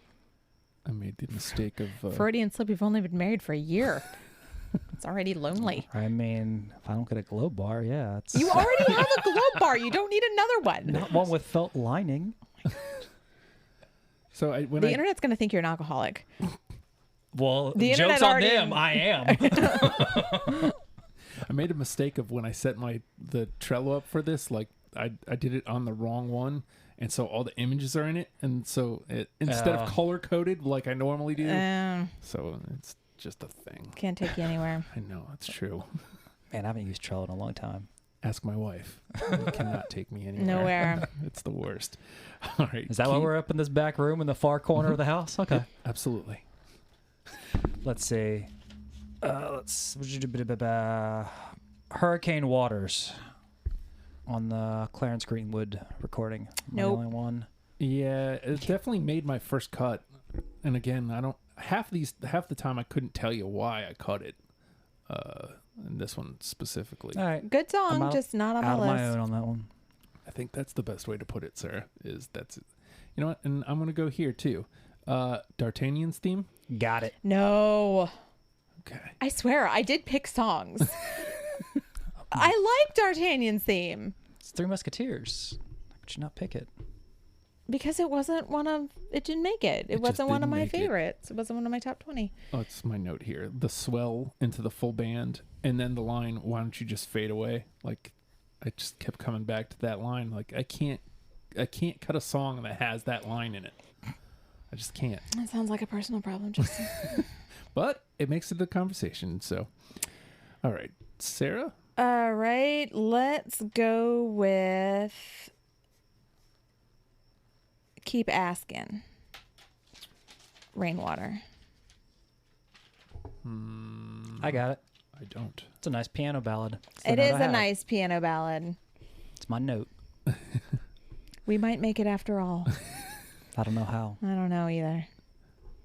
I made the mistake of. Freudian slip. You've only been married for a year. It's already lonely. I mean, if I don't get a glow bar, yeah, it's You already have a glow bar. You don't need another one. not one with felt lining. So when The I internet's going to think you're an alcoholic. Well, The internet joke's on already- them. I am. I made a mistake of when I set the Trello up for this, like I did it on the wrong one, and so all the images are in it, and so it instead of color coded like I normally do, so it's just a thing. Can't take you anywhere. I know it's true. Man, I haven't used Trello in a long time. Ask my wife. You cannot take me anywhere. Nowhere. It's the worst. All right. Is that why we're up in this back room in the far corner of the house? Okay. Absolutely. Let's see. Hurricane Waters on the Clarence Greenwood recording. Am I Nope. the only one. Yeah, it definitely made my first cut. And again, I don't half the time I couldn't tell you why I cut it. And this one specifically. All right. Good song, I'm out- just not on Out my of list. my own on that one. I think that's the best way to put it, Sarah. Is that's it. You know what? And I'm gonna go here too. D'Artagnan's theme. Got it. No. Okay. I swear, I did pick songs. I like D'Artagnan's theme It's Three Musketeers. How could you not pick it? because it wasn't one of, it didn't make it. It just wasn't one of didn't my make it. favorites. It wasn't one of my top 20. Oh, it's my note here. The swell into the full band, and then the line, "Why don't you just fade away?" Like, I just kept coming back to that line. Like, I can't cut a song that has that line in it. I just can't. That sounds like a personal problem, Justin. But it makes it a conversation. So, all right, Sarah. All right, let's go with Keep Asking. Rainwater. I got it. I don't. It's a nice piano ballad. It's the It note is I a have. nice piano ballad. It's my note. We might make it after all. I don't know how. I don't know either.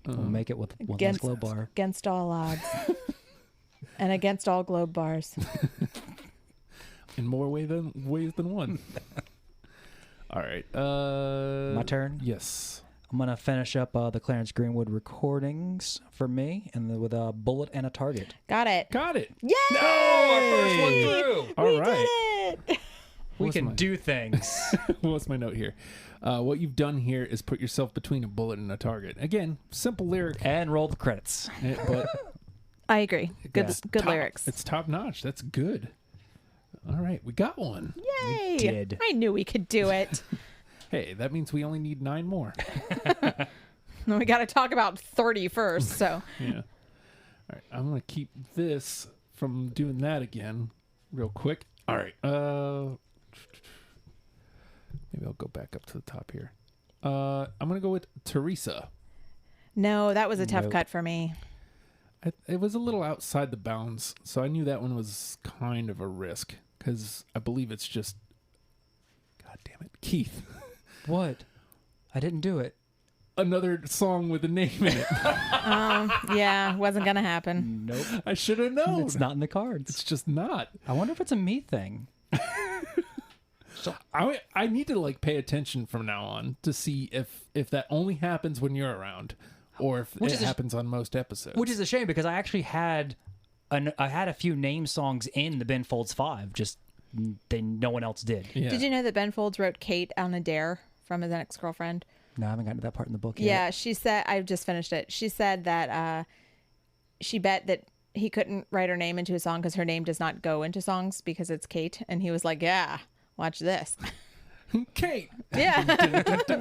We'll make it with one less Against, glow bar. against all odds. And against all globe bars. In more ways than one. All right. My turn? Yes. I'm going to finish up the Clarence Greenwood recordings for me and with a bullet and a target. Got it. Got it. Yay! First one through. All we right. did it. We What's can my- do things. What's my note here? What you've done here is put yourself between a bullet and a target. Again, simple lyric, And roll the credits. but I agree. Good, Yeah. good top- lyrics. It's top notch. That's good. All right, we got one. Yay! did. I knew we could do it. Hey, that means we only need 9 more. We got to talk about 30 first. So Yeah. All right, I'm gonna keep this from doing that again, real quick. All right. Maybe I'll go back up to the top here. I'm gonna go with Teresa. no, that was a tough Nope. cut for me. It was a little outside the bounds, so I knew that one was kind of a risk because I believe it's just, God damn it, Keith. What? I didn't do it. Another song with a name in it. Yeah, wasn't gonna happen. Nope. I should have known. It's not in the cards. It's just not. I wonder if it's a me thing. I need to like pay attention from now on to see if that only happens when you're around, or if Which it is a- happens on most episodes. Which is a shame because I actually had a few name songs in the Ben Folds 5, just no one else did. Yeah. Did you know that Ben Folds wrote Kate on a dare from his ex-girlfriend? No, I haven't gotten to that part in the book yet. Yeah, she said, I just finished it. She said that she bet that he couldn't write her name into a song because her name does not go into songs because it's Kate. And he was like, yeah, watch this. Kate. Yeah.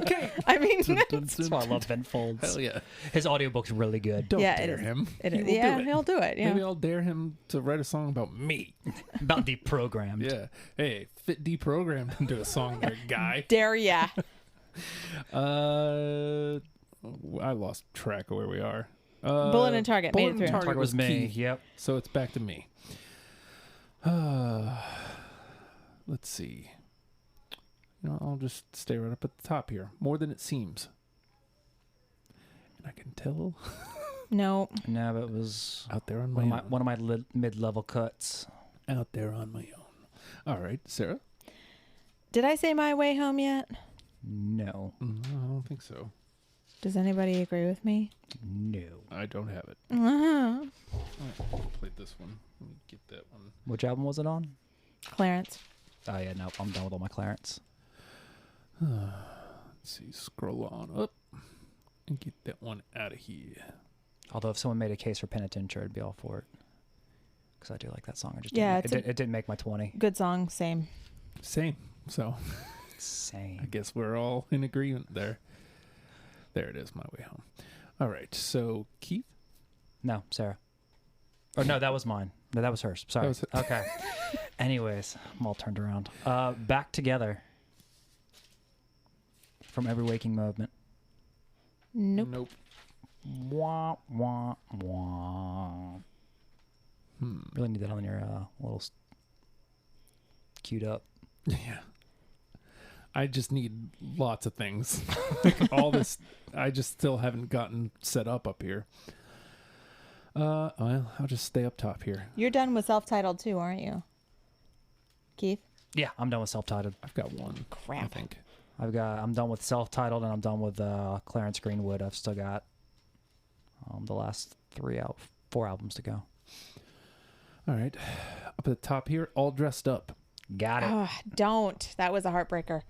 Kate. I mean, That's why I love Ben Folds. Hell yeah. His audiobook's really good. Don't Yeah, it dare is. him. it He is. will Yeah, do it. he'll do it. Yeah. Maybe I'll dare him to write a song about me. About deprogrammed. Yeah. Hey, fit deprogrammed into a song there, guy. Dare ya. I lost track of where we are. Bullet and Target made it through. Target was me. Keith, Yep. so it's back to me. Let's see. I'll just stay right up at the top here. More Than It Seems. And I can tell No. No, but it was out there on my own. one of my mid-level cuts. Out there on my own. All right, Sarah? Did I say My Way Home yet? No. I don't think so. Does anybody agree with me? No. I don't have it. Uh-huh. I'll play this one. Let me get that one. Which album was it on? Clarence. Oh, yeah, no. I'm done with all my Clarence. Let's see. Scroll on up and get that one out of here. Although if someone made a case for Penitentiary, I'd be all for it. Because I do like that song. Yeah, it didn't make my 20. Good song. Same. Same. So Same. I guess we're all in agreement there. There it is, My Way Home. All right. So, Keith? No, Sarah. Or no, that was mine. No, that was hers. Sorry. That was Okay. Anyways, I'm all turned around. Back Together. From Every Waking Moment. Nope. Wah, wah, wah. Really need that on your little queued up. Yeah. I just need lots of things. Like all this, I just still haven't gotten set up here. Well, I'll just stay up top here. You're done with self-titled too, aren't you? Keith? Yeah, I'm done with self-titled. I've got one. Crap. I think. I'm done with self-titled and I'm done with Clarence Greenwood. I've still got the last 4 albums to go. All right. Up at the top here, All Dressed Up. Got it. Oh, don't. That was a heartbreaker.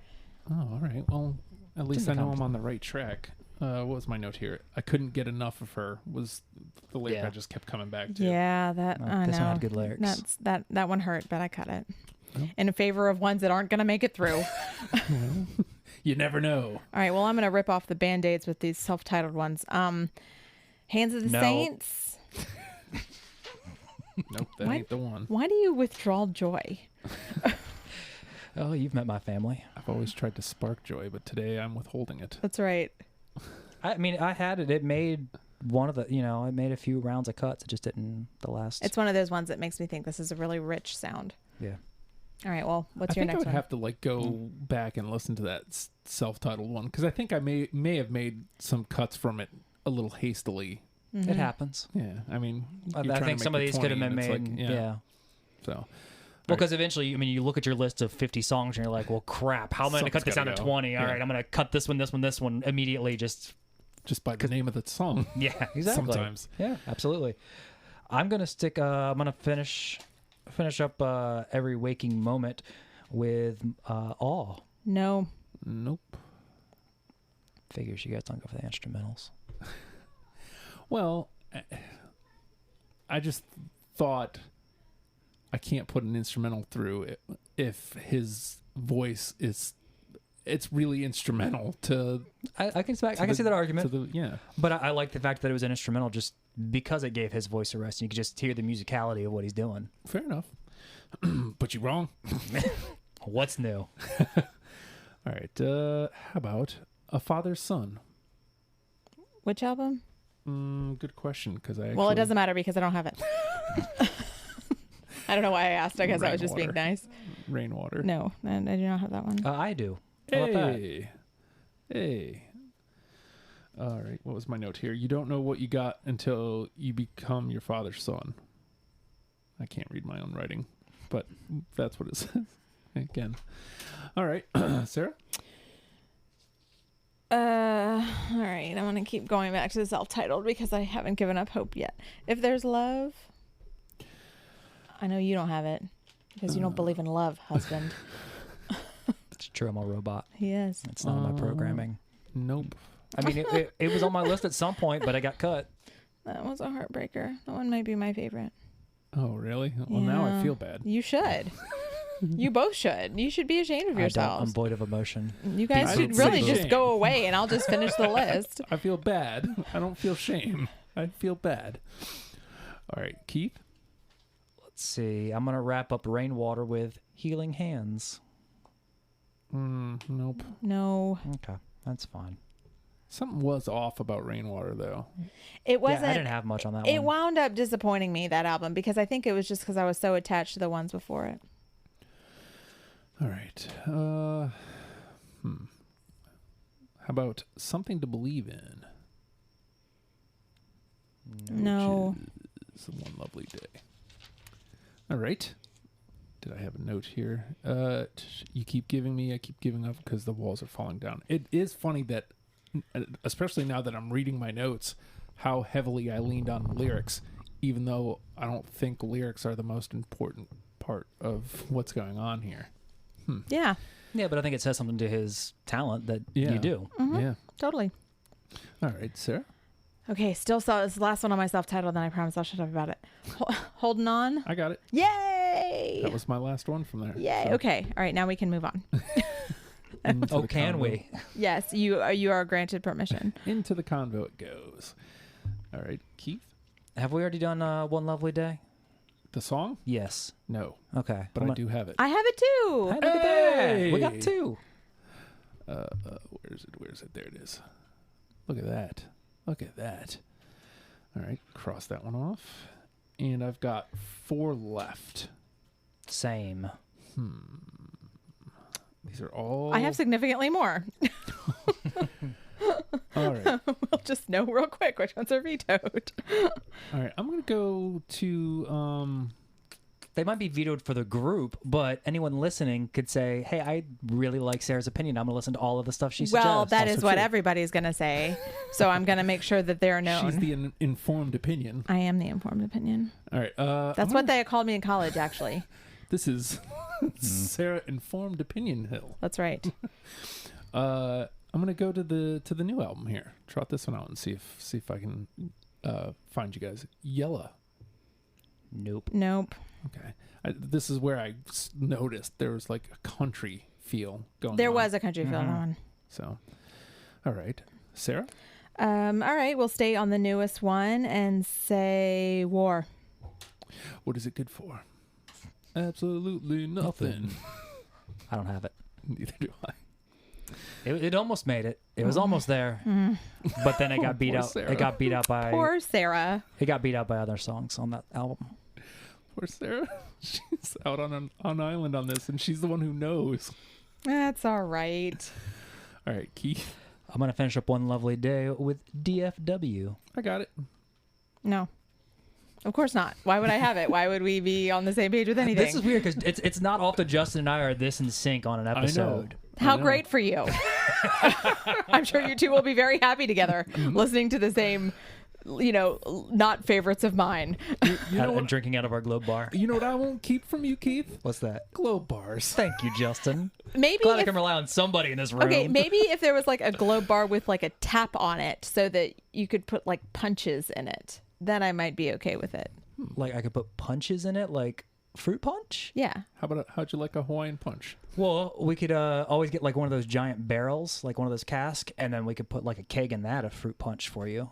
Oh, all right. Well, at least I know I'm on the right track. What was my note here? I couldn't get enough of her was the lyric Yeah. I just kept coming back to. Yeah, that I this know. one had good lyrics. That one hurt, but I cut it. Oh. In favor of ones that aren't going to make it through. You never know. All right, well, I'm going to rip off the Band-Aids with these self-titled ones. Hands of the No. Saints. Nope, that What? ain't the one. Why do you withdraw joy? Oh, you've met my family. I've always tried to spark joy, but today I'm withholding it. That's right. I mean, I had it. It made one of the, it made a few rounds of cuts. It just didn't the last. It's one of those ones that makes me think this is a really rich sound. Yeah. All right, well, what's I your think I next would one? have to go back and listen to that self-titled one because I think I may have made some cuts from it a little hastily. Mm-hmm. It happens. Yeah, I mean, I you're trying to think some of make the these could have 20 been and it's made. like, Yeah. So, Well, because eventually, you look at your list of 50 songs and you're like, well, crap, how am I going to cut this down Something's to gotta go. 20? All Yeah. right, I'm going to cut this one immediately. Just by the name of the song. yeah, exactly. Sometimes. Yeah, absolutely. I'm going to stick. I'm going to finish up Every Waking Moment with Awe. No. Nope. Figures you guys don't go for the instrumentals. Well, I just thought I can't put an instrumental through it if his voice it's really instrumental to I can see that argument. yeah. But I like the fact that it was an instrumental just because it gave his voice a rest. And you could just hear the musicality of what he's doing. Fair enough. But you're wrong. What's new? All right. How about A Father's Son? Which album? Good question because I Well, it doesn't matter because I don't have it. I don't know why I asked. I guess I was just being Rainwater. nice. Rainwater. No, I do not have that one. I do. How about that? Hey. All right. What was my note here? You don't know what you got until you become your father's son. I can't read my own writing, but that's what it says. Again. All right. Sarah? All right. I'm going to keep going back to the self-titled because I haven't given up hope yet. If There's Love. I know you don't have it. Because you don't believe in love, husband. It's true. I'm a robot. He is. It's not in my programming. Nope. I mean, it was on my list at some point, but I got cut. That was a heartbreaker. That one might be my favorite. Oh, really? Well, now I Yeah. feel bad. You should. You both should. You should be ashamed of I'm yourselves. void of emotion. You guys I should don't really feel just shame. go away and I'll just finish the list. I feel bad. I don't feel shame. I feel bad. All right, Keith. Let's see. I'm going to wrap up Rainwater with Healing Hands. Nope. No. Okay. That's fine. Something was off about Rainwater, though. It wasn't. Yeah, I didn't have much on that It one. wound up disappointing me, that album, because I think it was just because I was so attached to the ones before it. All right. How about Something to Believe in? No. It's One Lovely Day. All right. Did I have a note here? You keep giving me, I keep giving up because the walls are falling down. It is funny that, especially now that I'm reading my notes, how heavily I leaned on lyrics, even though I don't think lyrics are the most important part of what's going on here. Yeah, Yeah, but I think it says something to his talent that Yeah. you do. Yeah. totally. All right, Sarah. Okay, still saw this last one on my self-titled, then I promise I'll shut up about it. Holding on. I got it. Yay! That was my last one from there. Yay. So, Okay. All right, now we can move on. into Oh, the can convo. we? Yes, you are granted permission. Into the convo it goes. All right, Keith. Have we already done One Lovely Day? The song? Yes. No, Okay. but I do have it. I have it too. Hey, look at that. We Hey! got two. Where is it? Where is it? There it is. Look at that. Look at that. All right, cross that one off. And I've got 4 left. Same. These are all. I have significantly more. All right. We'll just know real quick which ones are vetoed. All right. I'm gonna go to. They might be vetoed for the group, but anyone listening could say, hey, I really like Sarah's opinion. I'm going to listen to all of the stuff she suggests. Well, that is Also what true. everybody's going to say. So I'm going to make sure that they're known. She's the informed opinion. I am the informed opinion. All right. That's what they called me in college, actually. This is Sarah Informed Opinion Hill. That's right. I'm gonna go to the new album here. Trot this one out and see if I can find you guys. Yella. Nope. Nope. Okay. This is where I noticed there was like a country feel going There on. was a country feel on. So, all right. Sarah? All right, we'll stay on the newest one and say war. What is it good for? Absolutely nothing. I don't have it. Neither do I. It almost made it. It was almost there, but then it got beat Poor out. Sarah. It got beat out by. Poor Sarah. It got beat out by other songs on that album. Poor Sarah. She's out on an island on this, and she's the one who knows. That's all right. All right, Keith. I'm gonna finish up One Lovely Day with DFW. I got it. No. Of course not. Why would I have it? Why would we be on the same page with anything? This is weird because it's not often Justin and I are this in sync on an episode. How I know. great for you. I'm sure you two will be very happy together listening to the same, not favorites of mine. You know And what? drinking out of our Globe bar. You know what I won't keep from you, Keith? What's that? Globe bars. Thank you, Justin. Maybe Glad I if, can rely on somebody in this room. okay, maybe if there was like a globe bar with like a tap on it so that you could put like punches in it, then I might be okay with it. Like I could put punches in it, like fruit punch. Yeah. How'd you like a Hawaiian punch? Well, we could always get like one of those giant barrels, like one of those casks, and then we could put like a keg in that of fruit punch for you.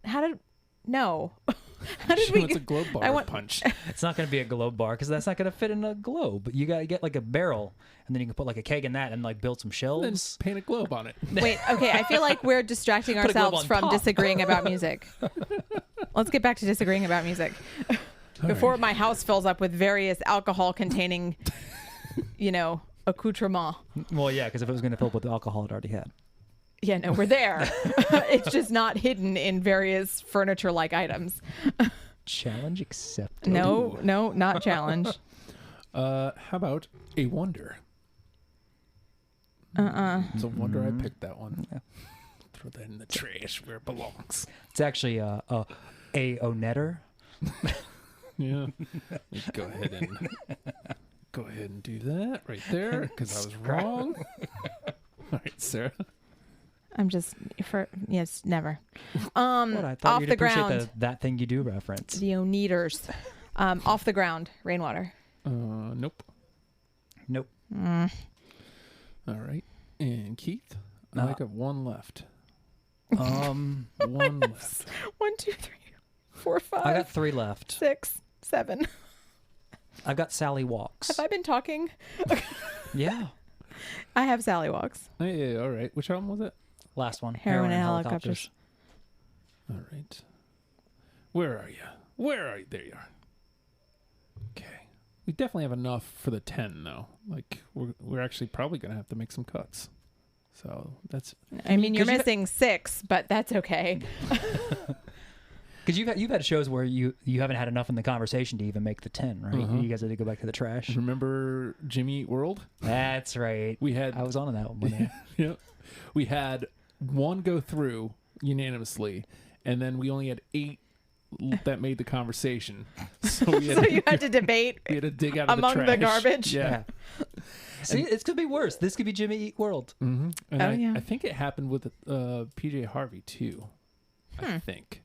How did She we wants a globe bar I want- punch. It's not going to be a globe bar because that's not going to fit in a globe. You got to get like a barrel, and then you can put like a keg in that and like build some Then shelves. paint a globe on it. Wait, okay, I feel like we're distracting Put a globe ourselves on from top. disagreeing about music. Let's get back to disagreeing about music. Before my house fills up with various alcohol containing, accoutrement. Well, yeah, because if it was going to fill up with alcohol, it already had. Yeah, no, we're there. It's just not hidden in various furniture-like items. Challenge accepted. No, not challenge. How about A Wonder? It's a wonder I picked that one. Throw that in the trash where it belongs. It's actually a onetter. Yeah. Let's go ahead and do that right there because I was wrong. All right, Sarah. I'm just never. What I thought Off you'd the appreciate ground. that thing you do reference. The Oneaters. Off the ground. Rainwater. Nope. Nope. All right. And Keith, No. I got one left. Um, One left. 1, 2, 3, 4, 5, I got 3 left. 6, 7. I've got Sally Walks. Have I been talking? Yeah. I have Sally Walks. Hey, all right. Which album was it? Last one. Heroin and Helicopters. All right. Where are you? Where are you? There you are. Okay. We definitely have enough for the 10, though. Like, we're actually probably going to have to make some cuts. So that's... I mean, you're 'cause you- missing 6, but that's okay. Because you've had shows where you haven't had enough in the conversation to even make the 10, right? Uh-huh. You guys had to go back to the trash. Remember Jimmy Eat World? That's right. We had... I was on that one. Yep. We had one go through unanimously, and then we only had 8 that made the conversation. So we had, So you had to debate we had to dig out of among the the trash. garbage? Yeah. See, it's gonna be worse. This could be Jimmy Eat World. Mm-hmm. And Oh, yeah. I think it happened with PJ Harvey too. I think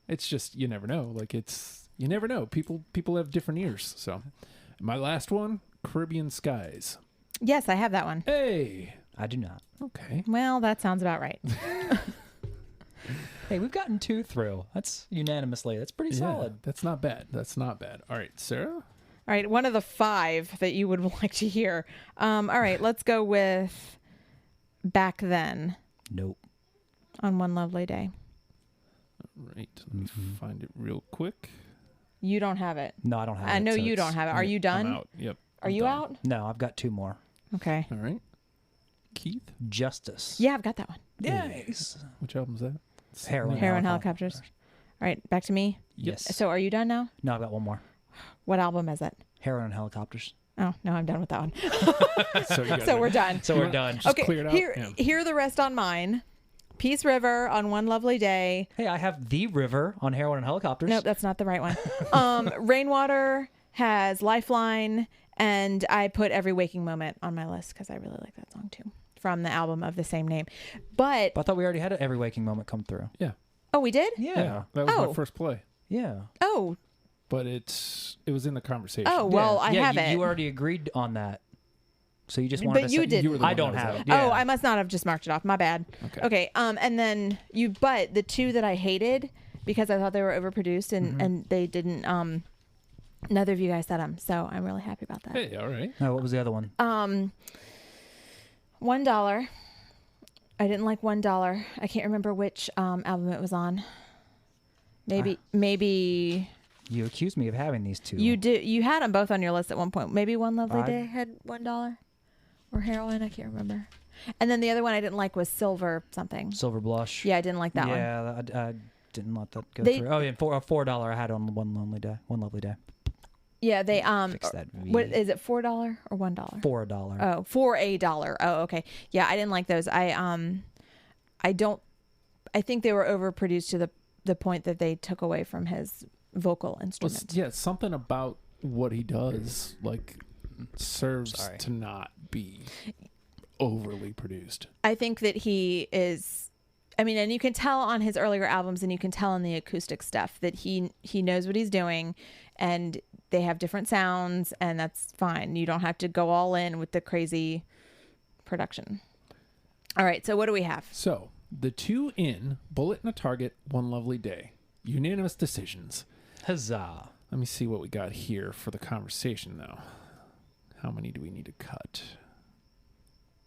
it's just you never know. Like you never know. People have different ears. So my last one, Caribbean Skies. Yes, I have that one. Hey. I do not. Okay. Well, that sounds about right. Hey, we've gotten 2 through. That's unanimously. That's pretty solid. Yeah, that's not bad. That's not bad. All right, Sarah. All right, one of the 5 that you would like to hear. All right, let's go with Back Then Nope. on One Lovely Day. All right. Let me find it real quick. You don't have it. No, I don't have it. I know so you it's- don't have it. Are you I'm done? out. Yep. Are I'm you done. out? No, I've got 2 more. Okay. All right. Keith, Justice. Yeah, I've got that one. Yes. which album's that? Heroin. Heroin Helicopters. All right, back to me. Yes. So are you done now? No, I've got one more. What album is it? Heroin Helicopters. Oh, no, I'm done with that one. So, you So we're done. So we're done. Just clear it out? Yeah. Here are the rest on mine. Peace River on One Lovely Day. Hey, I have The River on Heroin and Helicopters. Nope, that's not the right one. Rainwater has Lifeline, and I put Every Waking Moment on my list because I really like that song too, from the album of the same name. But I thought we already had an Every Waking Moment come through. Yeah. oh, we did? Yeah. That was Oh. my first play. Yeah. Oh, But it was in the conversation. oh, well, I yeah, have it. You already agreed on that. So you just wanted But to you say, didn't. You were the I one don't that was have out. it. Yeah. Oh, I must not have just marked it off. My bad. Okay. Okay. And then but the 2 that I hated because I thought they were overproduced and they didn't. Neither of you guys said them, so I'm really happy about that. Hey, all right. Oh, what was the other one? $1. I didn't like $1. I can't remember which album it was on. Maybe You accused me of having these 2. you did. You had them both on your list at one point. Maybe One Lovely I- Day had $1 or Heroin. I can't remember. And then the other one I didn't like was Silver something. Silver Blush. Yeah, I didn't like that one. Yeah, I didn't let that go They- through. Oh, yeah, $4 I had on One Lovely Day. Yeah, they Fix that V. What is it? $4 or $1? $4. Oh, for $1. Oh, okay. Yeah, I didn't like those. I think they were overproduced to the point that they took away from his vocal Well, instruments. yeah, something about what he does like serves Sorry. to not be overly produced. I think that he is. I mean, and you can tell on his earlier albums, and you can tell in the acoustic stuff that he knows what he's doing, and they have different sounds, and that's fine. You don't have to go all in with the crazy production. All right, so what do we have? So the 2 in Bullet and a Target, One Lovely Day, unanimous decisions. Huzzah. Let me see what we got here for the conversation, though. How many do we need to cut?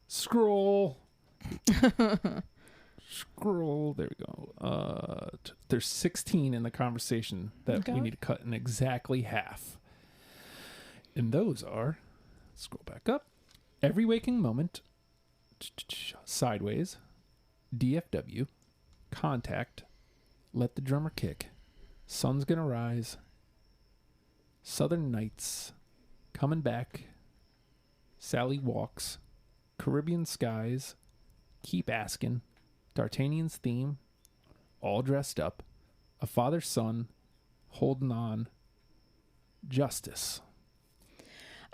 Scroll. Scroll. There we go. There's 16 in the conversation that we Okay. need to cut in exactly half. And those are, scroll back up, Every Waking Moment, Sideways, DFW, Contact, Let the Drummer Kick, Sun's Gonna Rise, Southern Nights, Coming Back, Sally Walks, Caribbean Skies, Keep Asking, D'Artagnan's Theme, All Dressed Up, A Father's Son, Holding On, Justice.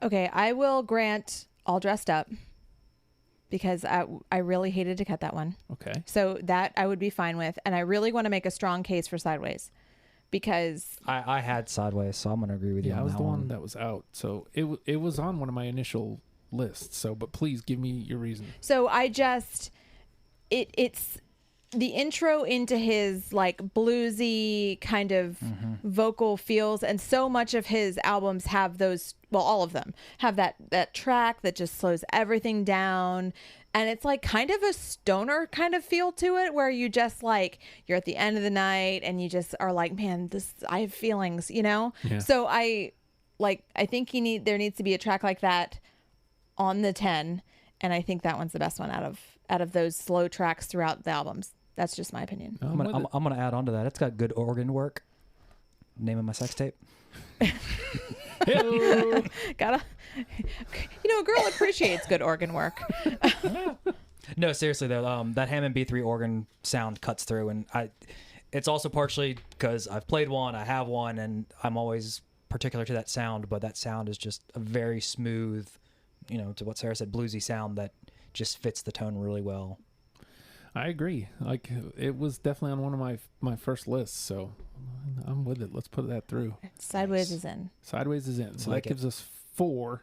Okay, I will grant All Dressed Up because I really hated to cut that one. Okay. So that I would be fine with. And I really want to make a strong case for Sideways because I had Sideways, so I'm going to agree with you Yeah, I on was that the one one. that was out. So it was on one of my initial lists. So, but please give me your reason. so I just it's the intro into his like bluesy kind of vocal feels, and so much of his albums have those, well, all of them have that track that just slows everything down, and it's like kind of a stoner kind of feel to it where you just like you're at the end of the night and you just are like, man, this, I have feelings, you know. Yeah. So I think there needs to be a track like that on the 10, and I think that one's the best one out of those slow tracks throughout the albums. That's just my opinion. I'm gonna add on to that. It's got good organ work. Name of my sex tape. Gotta, a girl appreciates good organ work. No, seriously though, that Hammond B3 organ sound cuts through, and it's also partially because I've played one, I have one, and I'm always particular to that sound. But that sound is just a very smooth, to what Sarah said, bluesy sound that just fits the tone really well. I agree. Like it was definitely on one of my first lists, so I'm with it. Let's put that through. Sideways is in. Sideways is in. So Like that it. gives us 4.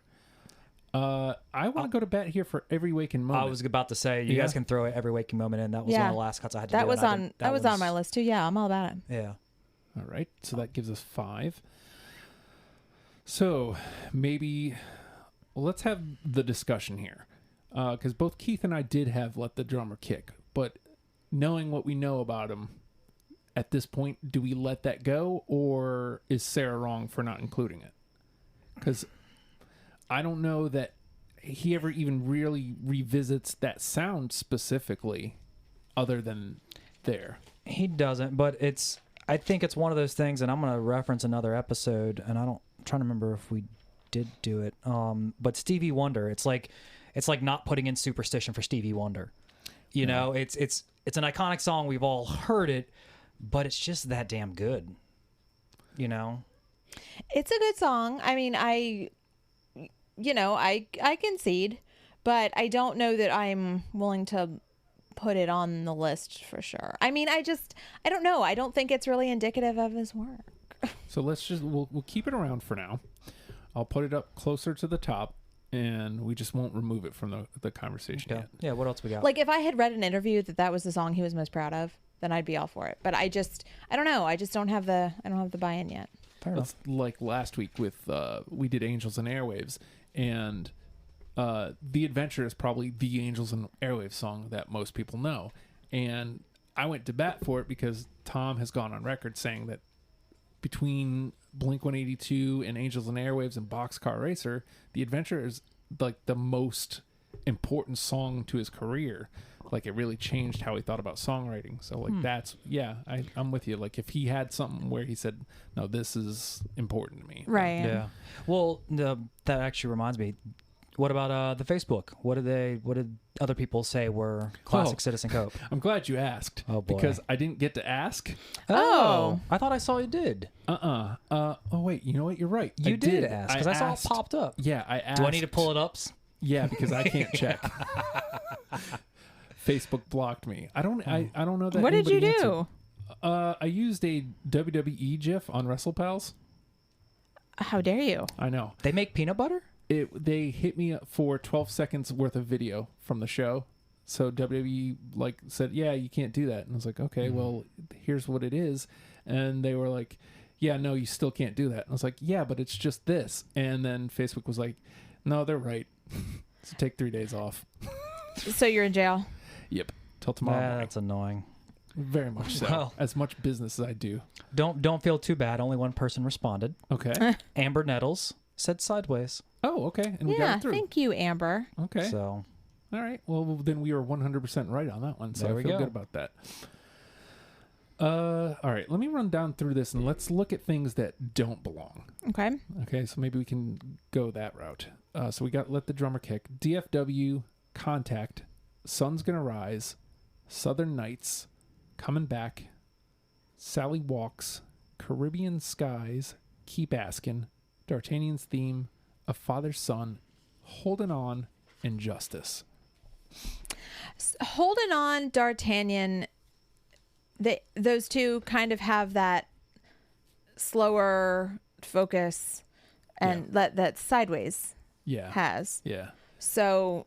I want to go to bat here for Every Waking Moment. I was about to say you guys can throw Every Waking Moment in. That was one Yeah. of the last cuts I had to That do. was and I on did- that was on my list too. Yeah, I'm all about it. Yeah. All right. So that gives us 5. So maybe let's have the discussion here. Because both Keith and I did have Let the Drummer Kick. But knowing what we know about him at this point, do we let that go? Or is Sarah wrong for not including it? Because I don't know that he ever even really revisits that sound specifically other than there. He doesn't, but I think it's one of those things, and I'm going to reference another episode, and I'm trying to remember if we did do it. But Stevie Wonder, it's like not putting in Superstition for Stevie Wonder. You know, it's an iconic song. We've all heard it, but it's just that damn good. It's a good song. I mean, I concede, but I don't know that I'm willing to put it on the list for sure. I mean, I don't know. I don't think it's really indicative of his work. So we'll keep it around for now. I'll put it up closer to the top, and we just won't remove it from the conversation Okay. yet. Yeah, what else we got? Like if I had read an interview that was the song he was most proud of, then I'd be all for it. But I don't know. I just don't have the buy-in yet. Fair enough. That's like last week with we did Angels and Airwaves, and The Adventure is probably the Angels and Airwaves song that most people know. And I went to bat for it because Tom has gone on record saying that between Blink-182 and Angels and Airwaves and Boxcar Racer, The Adventure is like the most important song to his career. Like it really changed how he thought about songwriting. So like I'm with you. Like if he had something where he said, no, this is important to me. Right. Yeah. Well, that actually reminds me. What about the Facebook? What did other people say were classic Citizen Cope? I'm glad you asked. Oh, boy. Because I didn't get to ask. Oh. I thought I saw you did. Oh wait, you know what? You're right. You I did ask because I saw it asked. popped up. Yeah, I asked. Do I need to pull it up? Yeah, because I can't check. Facebook blocked me. I don't know that. What did you anybody do? answered. I used a WWE GIF on WrestlePals. How dare you? I know. They make peanut butter? They hit me up for 12 seconds worth of video from the show. So WWE said, yeah, you can't do that. And I was like, okay, well, here's what it is. And they were like, yeah, no, you still can't do that. And I was like, yeah, but it's just this. And then Facebook was like, no, they're right. So take 3 days off. So you're in jail? Yep. Till tomorrow morning. That's annoying. Very much so. Well. As much business as I do. Don't feel too bad. Only one person responded. Okay. Amber Nettles said Sideways. Oh, okay. And we got Yeah. it through. Thank you, Amber. Okay. So All right. Well, then we were 100% right on that one. So There I we feel go. good about that. All right. Let me run down through this and let's look at things that don't belong. Okay. Okay. So maybe we can go that route. So we got Let the Drummer Kick, DFW, Contact, Sun's Gonna Rise, Southern Nights, Coming Back, Sally Walks, Caribbean Skies, Keep Asking, D'Artagnan's theme, A Father's Son, Holding On, and Justice. Holding On, D'Artagnan, those two kind of have that slower focus and that Sideways Yeah. has. Yeah. So,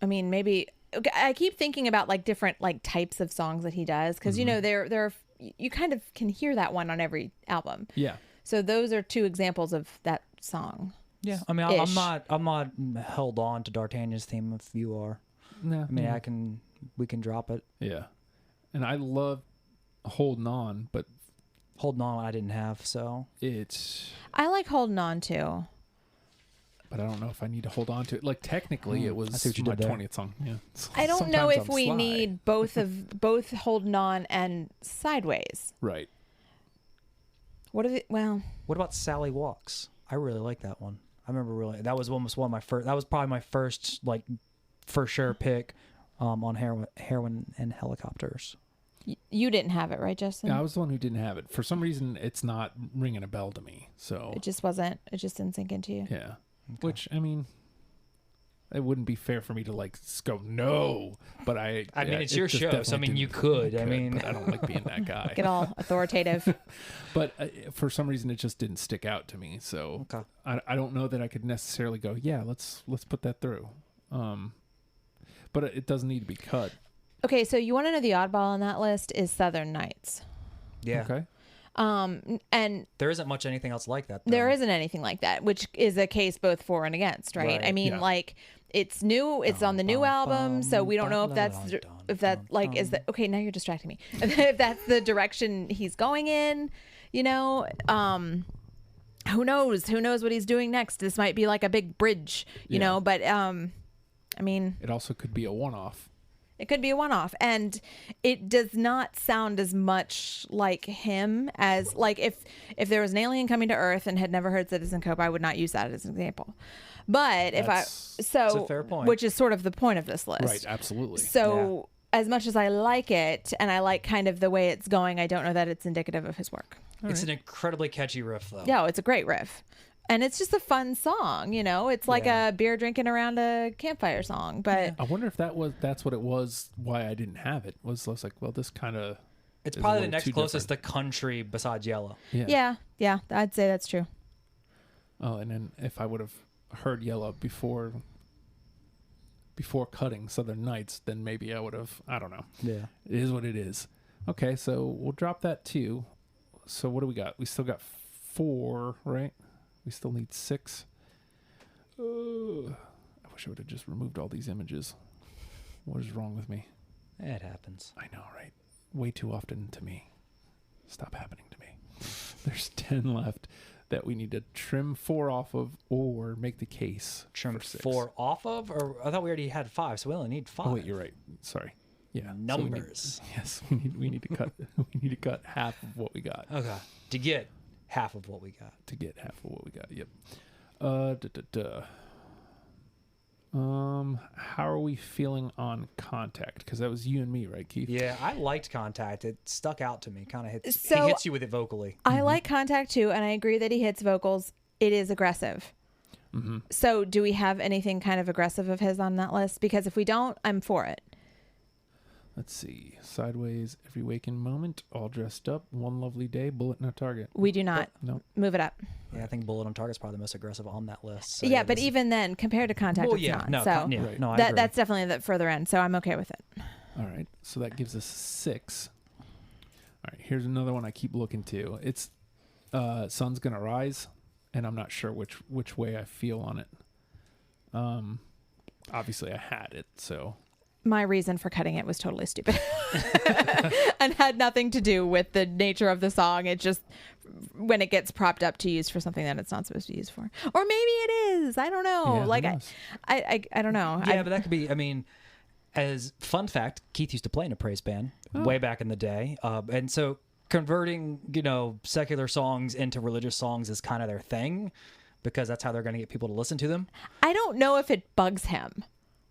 I mean, maybe I keep thinking about like different like types of songs that he does because you know there you kind of can hear that one on every album. Yeah. So those are two examples of that song. Yeah, I mean, Ish. I'm not held on to D'Artagnan's theme if you are. No. I mean, we can drop it. Yeah. And I love Holding On, but Holding On, I didn't have, so it's. I like Holding On too. But I don't know if I need to hold on to it. Like technically, it I was see what you my did there. 20th song. Yeah. I don't know Sometimes if I'm we sly. need both Holding On and Sideways. Right. What if it? Well, what about Sally Walks? I really like that one. I remember that was almost one of my first. That was probably my first like for sure pick on heroin and helicopters. you didn't have it, right, Justin? Yeah, I was the one who didn't have it. For some reason, it's not ringing a bell to me. So It just wasn't. It just didn't sink into you. yeah. Which I mean, it wouldn't be fair for me to like go no. But I mean, yeah, it's it your just show, so I definitely mean, you didn't- could. I mean, but I don't like being that guy. Get all authoritative. But for some reason, it just didn't stick out to me. So Okay. I don't know that I could necessarily go, yeah, let's put that through. But it doesn't need to be cut. Okay, so you want to know the oddball on that list is Southern Nights. yeah. Okay. And There isn't much anything else like that. Though. there isn't anything like that, which is a case both for and against, right? Right, I mean, yeah. like it's new, it's on the new album, so we don't know if that's like is that okay? Now you're distracting me. If that's the direction he's going in, you know, who knows? Who knows what he's doing next? This might be like a big bridge, you Yeah. know. But I mean, It also could be a one-off. it could be a one-off, and it does not sound as much like him as like if there was an alien coming to Earth and had never heard Citizen Cope, I would not use that as an example. But That's a fair point. which is sort of the point of this list, Right. Absolutely. So as much as I like it and I like kind of the way it's going, I don't know that it's indicative of his work. It's an incredibly catchy riff, though. No, it's a great riff. And it's just a fun song, you know. It's like Yeah. a beer drinking around a campfire song, but I wonder if that's what it was. Why I didn't have it was I was like, well, this kind of. It's is a probably the little next too closest different. to country besides Yellow. Yeah. yeah, I'd say that's true. Oh, and then if I would have heard Yellow before cutting Southern Nights, then maybe I would have. I don't know. Yeah. It is what it is. Okay, so we'll drop that too. So what do we got? We still got 4, right? We still need 6. I wish I would have just removed all these images. What is wrong with me? It happens. I know, right? Way too often to me. Stop happening to me. There's 10 left that we need to trim 4 off of or make the case Trim for 6. 4 off of? Or I thought we already had 5, so we only need 5. Oh wait, you're right. Sorry. Yeah. so we need- Numbers. yes, we need to cut we need to cut half of what we got Okay. To get half of what we got. to get half of what we got. Yep. How are we feeling on Contact? Because that was you and me, right, Keith? Yeah, I liked Contact. It stuck out to me. Kind of hits. So- he hits you with it vocally. I like Contact too, and I agree that he hits vocals. It is aggressive. So do we have anything kind of aggressive of his on that list? Because if we don't, I'm for it. Let's see. Sideways, Every Waking Moment, All Dressed Up, One Lovely Day, Bullet in a Target. We do not. No. Move it up. Yeah, I think Bullet on Target's probably the most aggressive on that list. So yeah, it but was- even then, compared to Contact, well, it's yeah, not. no, so yeah, Right. no, I agree. that's definitely the further end. So I'm okay with it. All right. So that gives us 6. All right. Here's another one I keep looking to. It's Sun's Gonna Rise, and I'm not sure which way I feel on it. Obviously I had it, so My reason for cutting it was totally stupid and had nothing to do with the nature of the song. It just when it gets propped up to use for something that it's not supposed to be used for, or maybe it is. I don't know. Yeah, who like knows? I don't know. Yeah, but that could be. I mean, as fun fact, Keith used to play in a praise band way back in the day, and so converting secular songs into religious songs is kind of their thing because that's how they're going to get people to listen to them. I don't know if it bugs him.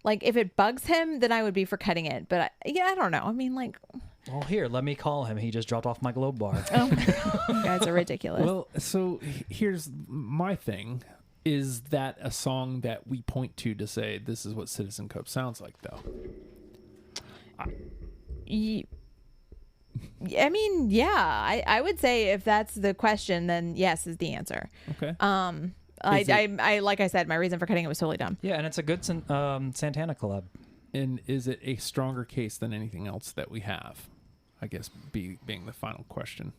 Like if it bugs him, then I would be for cutting it. But I don't know. I mean, like Well, here, let me call him. He just dropped off my globe bar. Oh my God. You guys are ridiculous. Well, so here's my thing. Is that a song that we point to say this is what Citizen Cope sounds like, though? I mean, yeah, I would say if that's the question, then yes is the answer. Okay. I like I said, my reason for cutting it was totally dumb. Yeah, and it's a good Santana collab. And is it a stronger case than anything else that we have? I guess being the final question.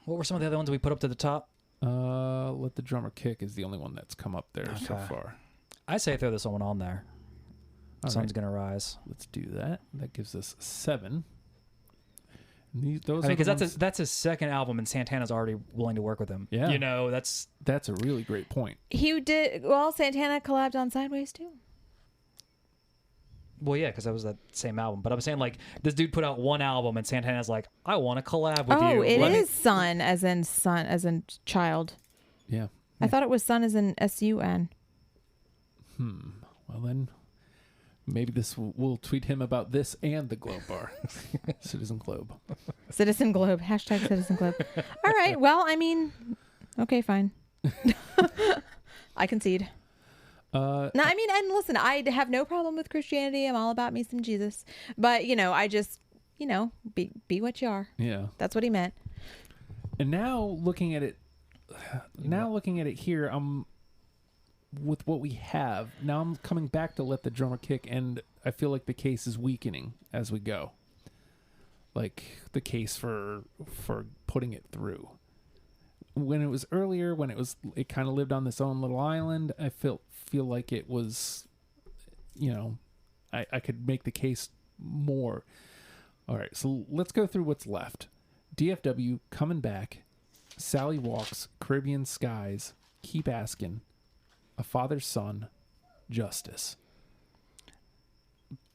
What were some of the other ones we put up to the top? Let the Drummer Kick is the only one that's come up there so Okay. far. I say throw this one on there. All Sun's right. gonna rise. Let's do that. That gives us 7. And those I mean, are the because ones- that's his second album, and Santana's already willing to work with him. Yeah. You know, that's that's a really great point. He did well. Santana collabed on Sideways too. well, yeah, because that was that same album. But I'm saying like this dude put out one album, and Santana's like, I want to collab with you. Oh, it Let me-" is son as in child. Yeah. I thought it was son as in SUN. Well, then maybe we'll tweet him about this and the Globe Bar. Citizen Globe. Citizen Globe. Hashtag Citizen Globe. All right. Well, I mean, okay, fine. I concede. No, I mean, and listen, I have no problem with Christianity. I'm all about me some Jesus. But, I just, be what you are. Yeah. That's what he meant. And now looking at it here, with what we have, now I'm coming back to Let the Drummer Kick, and I feel like the case is weakening as we go. Like the case for putting it through. When it was earlier, it kind of lived on this own little island, I feel like it was, I could make the case more. All right, so let's go through what's left. DFW, Coming Back, Sally Walks, Caribbean Skies, Keep Asking, A Father's Son, Justice.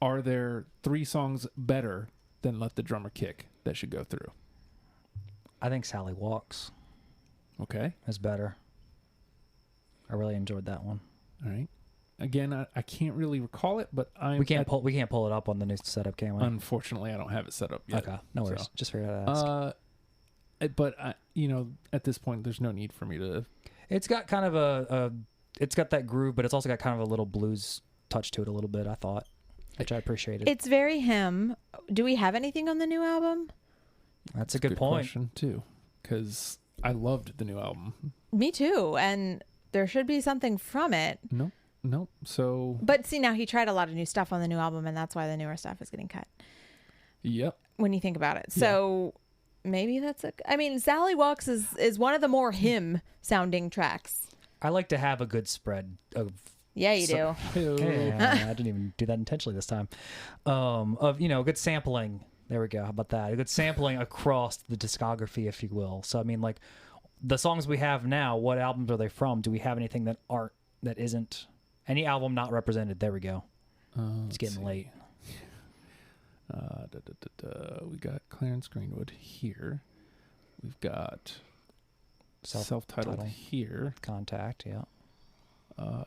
Are there 3 songs better than Let the Drummer Kick that should go through? I think Sally Walks Okay. is better. I really enjoyed that one. All right. Again, I can't really recall it, but We can't pull it up on the new setup, can we? Unfortunately, I don't have it set up yet. Okay, no worries. So, Just figured I'd ask. but at this point, there's no need for me to. It's got kind of it's got that groove, but it's also got kind of a little blues touch to it a little bit, I thought, which I appreciated. It's very him. Do we have anything on the new album? That's a good point. Question too, because I loved the new album. Me too. And there should be something from it. Nope. So. But see, now he tried a lot of new stuff on the new album, and that's why the newer stuff is getting cut. Yep. When you think about it. So maybe that's Sally Walks is one of the more him sounding tracks. I like to have a good spread of. Yeah, you do. Yeah, I didn't even do that intentionally this time. Of good sampling. There we go. How about that? A good sampling across the discography, if you will. So I mean, like the songs we have now, what albums are they from? Do we have anything that isn't any album not represented? There we go. It's getting late. We got Clarence Greenwood here. We've got self-titled here. Contact, yeah.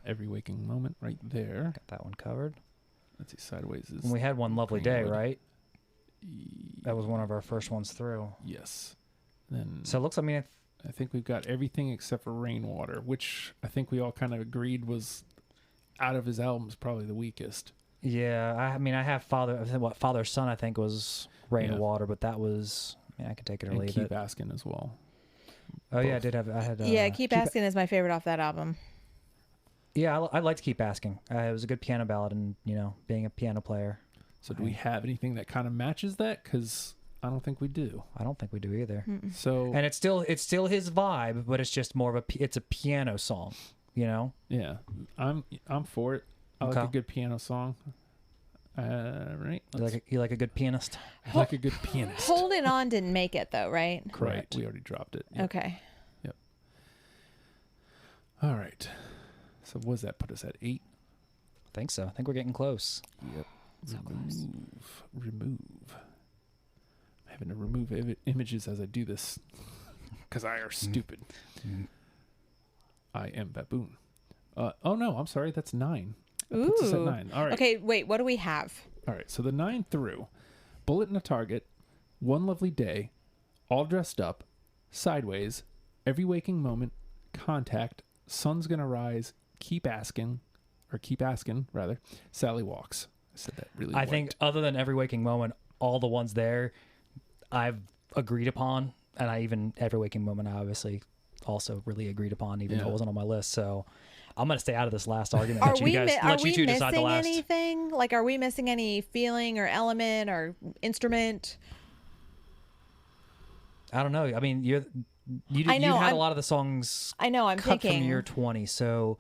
Every Waking Moment right there. Got that one covered. Let's see, Sideways is. And we had One Lovely Day, Greenwood. right? That was one of our first ones through. Yes. Then So it looks, I think we've got everything except for Rainwater, which I think we all kind of agreed was out of his albums probably the weakest. yeah, I have Father's Son, I think was Rainwater, Yeah. but that was, I could take it or And leave Keep it. Asking as well. Oh yeah, I both. did have, I had. Keep Asking is my favorite off that album. Yeah, I like to Keep Asking. It was a good piano ballad, and being a piano player. So do we have anything that kind of matches that? Because I don't think we do. I don't think we do either. So And it's still his vibe, but it's just more of it's a piano song, yeah, I'm for it. I like Okay. a good piano song. Right. You like a good pianist. I like a good pianist. Holding On didn't make it though, right? Right. We already dropped it. Yep. Okay. All right. So what does that put us at? 8? I think so. I think we're getting close. Yep. Remove. I'm having to remove images as I do this because I are stupid. I am baboon. Oh no, I'm sorry. That's 9. That puts us at 9. All right. Okay, wait, what do we have? All right. So the 9 through Bullet in a Target, One Lovely Day, All Dressed Up, Sideways, Every Waking Moment, Contact, Sun's Gonna Rise, Keep Asking, rather, Sally Walks. I said that really I think other than Every Waking Moment, all the ones there I've agreed upon, and Every Waking Moment I obviously also really agreed upon, even though it wasn't on my list. So I'm going to stay out of this last argument. Are we two decide the missing last. anything? Like, are we missing any feeling or element or instrument? I don't know. I mean, you had a lot of the songs I know, I'm cut thinking. from year 20, so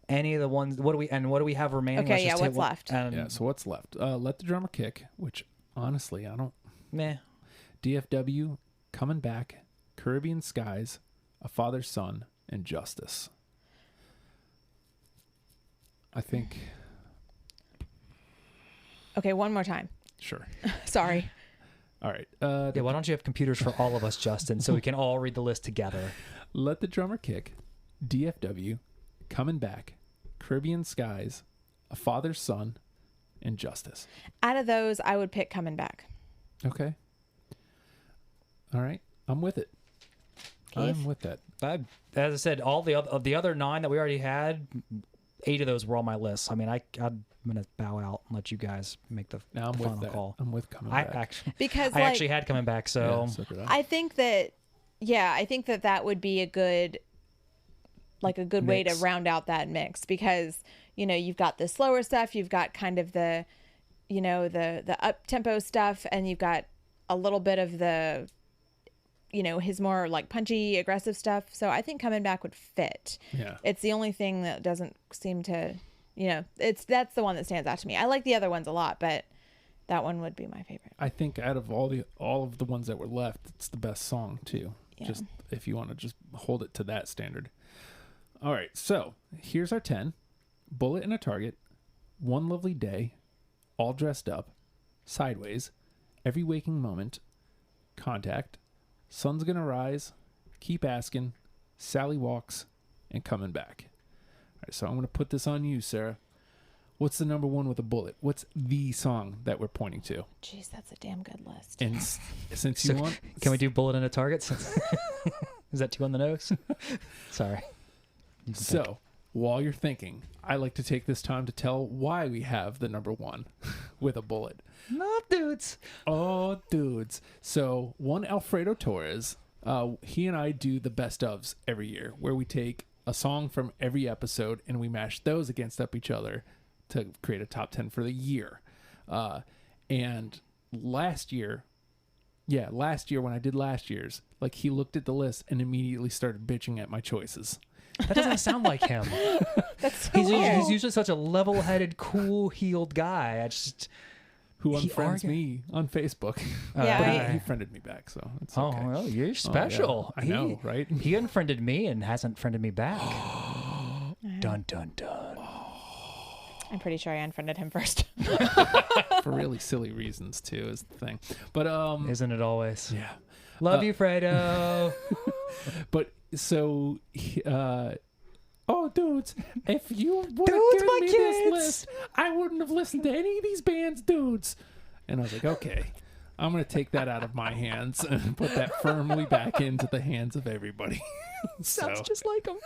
any of the ones, what do we have remaining? Okay, Let's just what's hit one- left? Yeah, so what's left? Let the Drummer Kick, which honestly, I don't... Meh. DFW, Coming Back, Caribbean Skies, A Father's Son, and Justice. I think... Okay, one more time. Sure. Sorry. All right. Yeah, why don't you have computers for all of us, Justin, so we can all read the list together? Let the Drummer Kick, DFW, Coming Back, Caribbean Skies, A Father's Son, and Justice. Out of those, I would pick Coming Back. Okay. All right. I'm with it. Keith? I'm with that. As I said, all the other 9 that we already had, 8 of those were on my list. I mean, I'm going to bow out and let you guys make the Now I'm the with final that. call. I'm with Coming I Back. actually, Because I actually had Coming Back, so Yeah, so did I. I think that would be a good way to Mix. round out that mix, because you've got the slower stuff, you've got kind of the the up tempo stuff, and you've got a little bit of the his more like punchy aggressive stuff. So I think Coming Back would fit. Yeah. It's the only thing that doesn't seem to that's the one that stands out to me. I like the other ones a lot, but that one would be my favorite. I think out of all of the ones that were left, it's the best song too. Yeah. Just if you want to just hold it to that standard. All right, so here's our 10. Bullet in a Target, One Lovely Day, All Dressed Up, Sideways, Every Waking Moment, Contact, Sun's Gonna Rise, Keep Asking, Sally Walks, and Coming Back. All right, so I'm going to put this on you, Sarah. What's the number one with a bullet? What's the song that we're pointing to? Jeez, that's a damn good list. And since you want... can we do Bullet in a Target? Is that too on the nose? Sorry. So, while you're thinking, I like to take this time to tell why we have the number one with a bullet. No, dudes. Oh, dudes. So, one Alfredo Torres, he and I do the best ofs every year, where we take a song from every episode and we mash those against each other to create a top 10 for the year. And last year when I did last year's, like, he looked at the list and immediately started bitching at my choices. That doesn't sound like him. That's so He's weird. usually such a level-headed, cool-heeled guy. Who He unfriends argued- me on Facebook. Yeah, But I- he friended me back, so it's Oh, okay. well, you're special. I know, right? He unfriended me and hasn't friended me back. Dun, dun, dun. I'm pretty sure I unfriended him first. For really silly reasons too, is the thing. But Isn't it always? yeah. Love you, Fredo. But so, oh, dudes, if you would have Dudes, given my me kids. this list, I wouldn't have listened to any of these bands, dudes. And I was like, okay, I'm going to take that out of my hands and put that firmly back into the hands of everybody. Sounds just like him.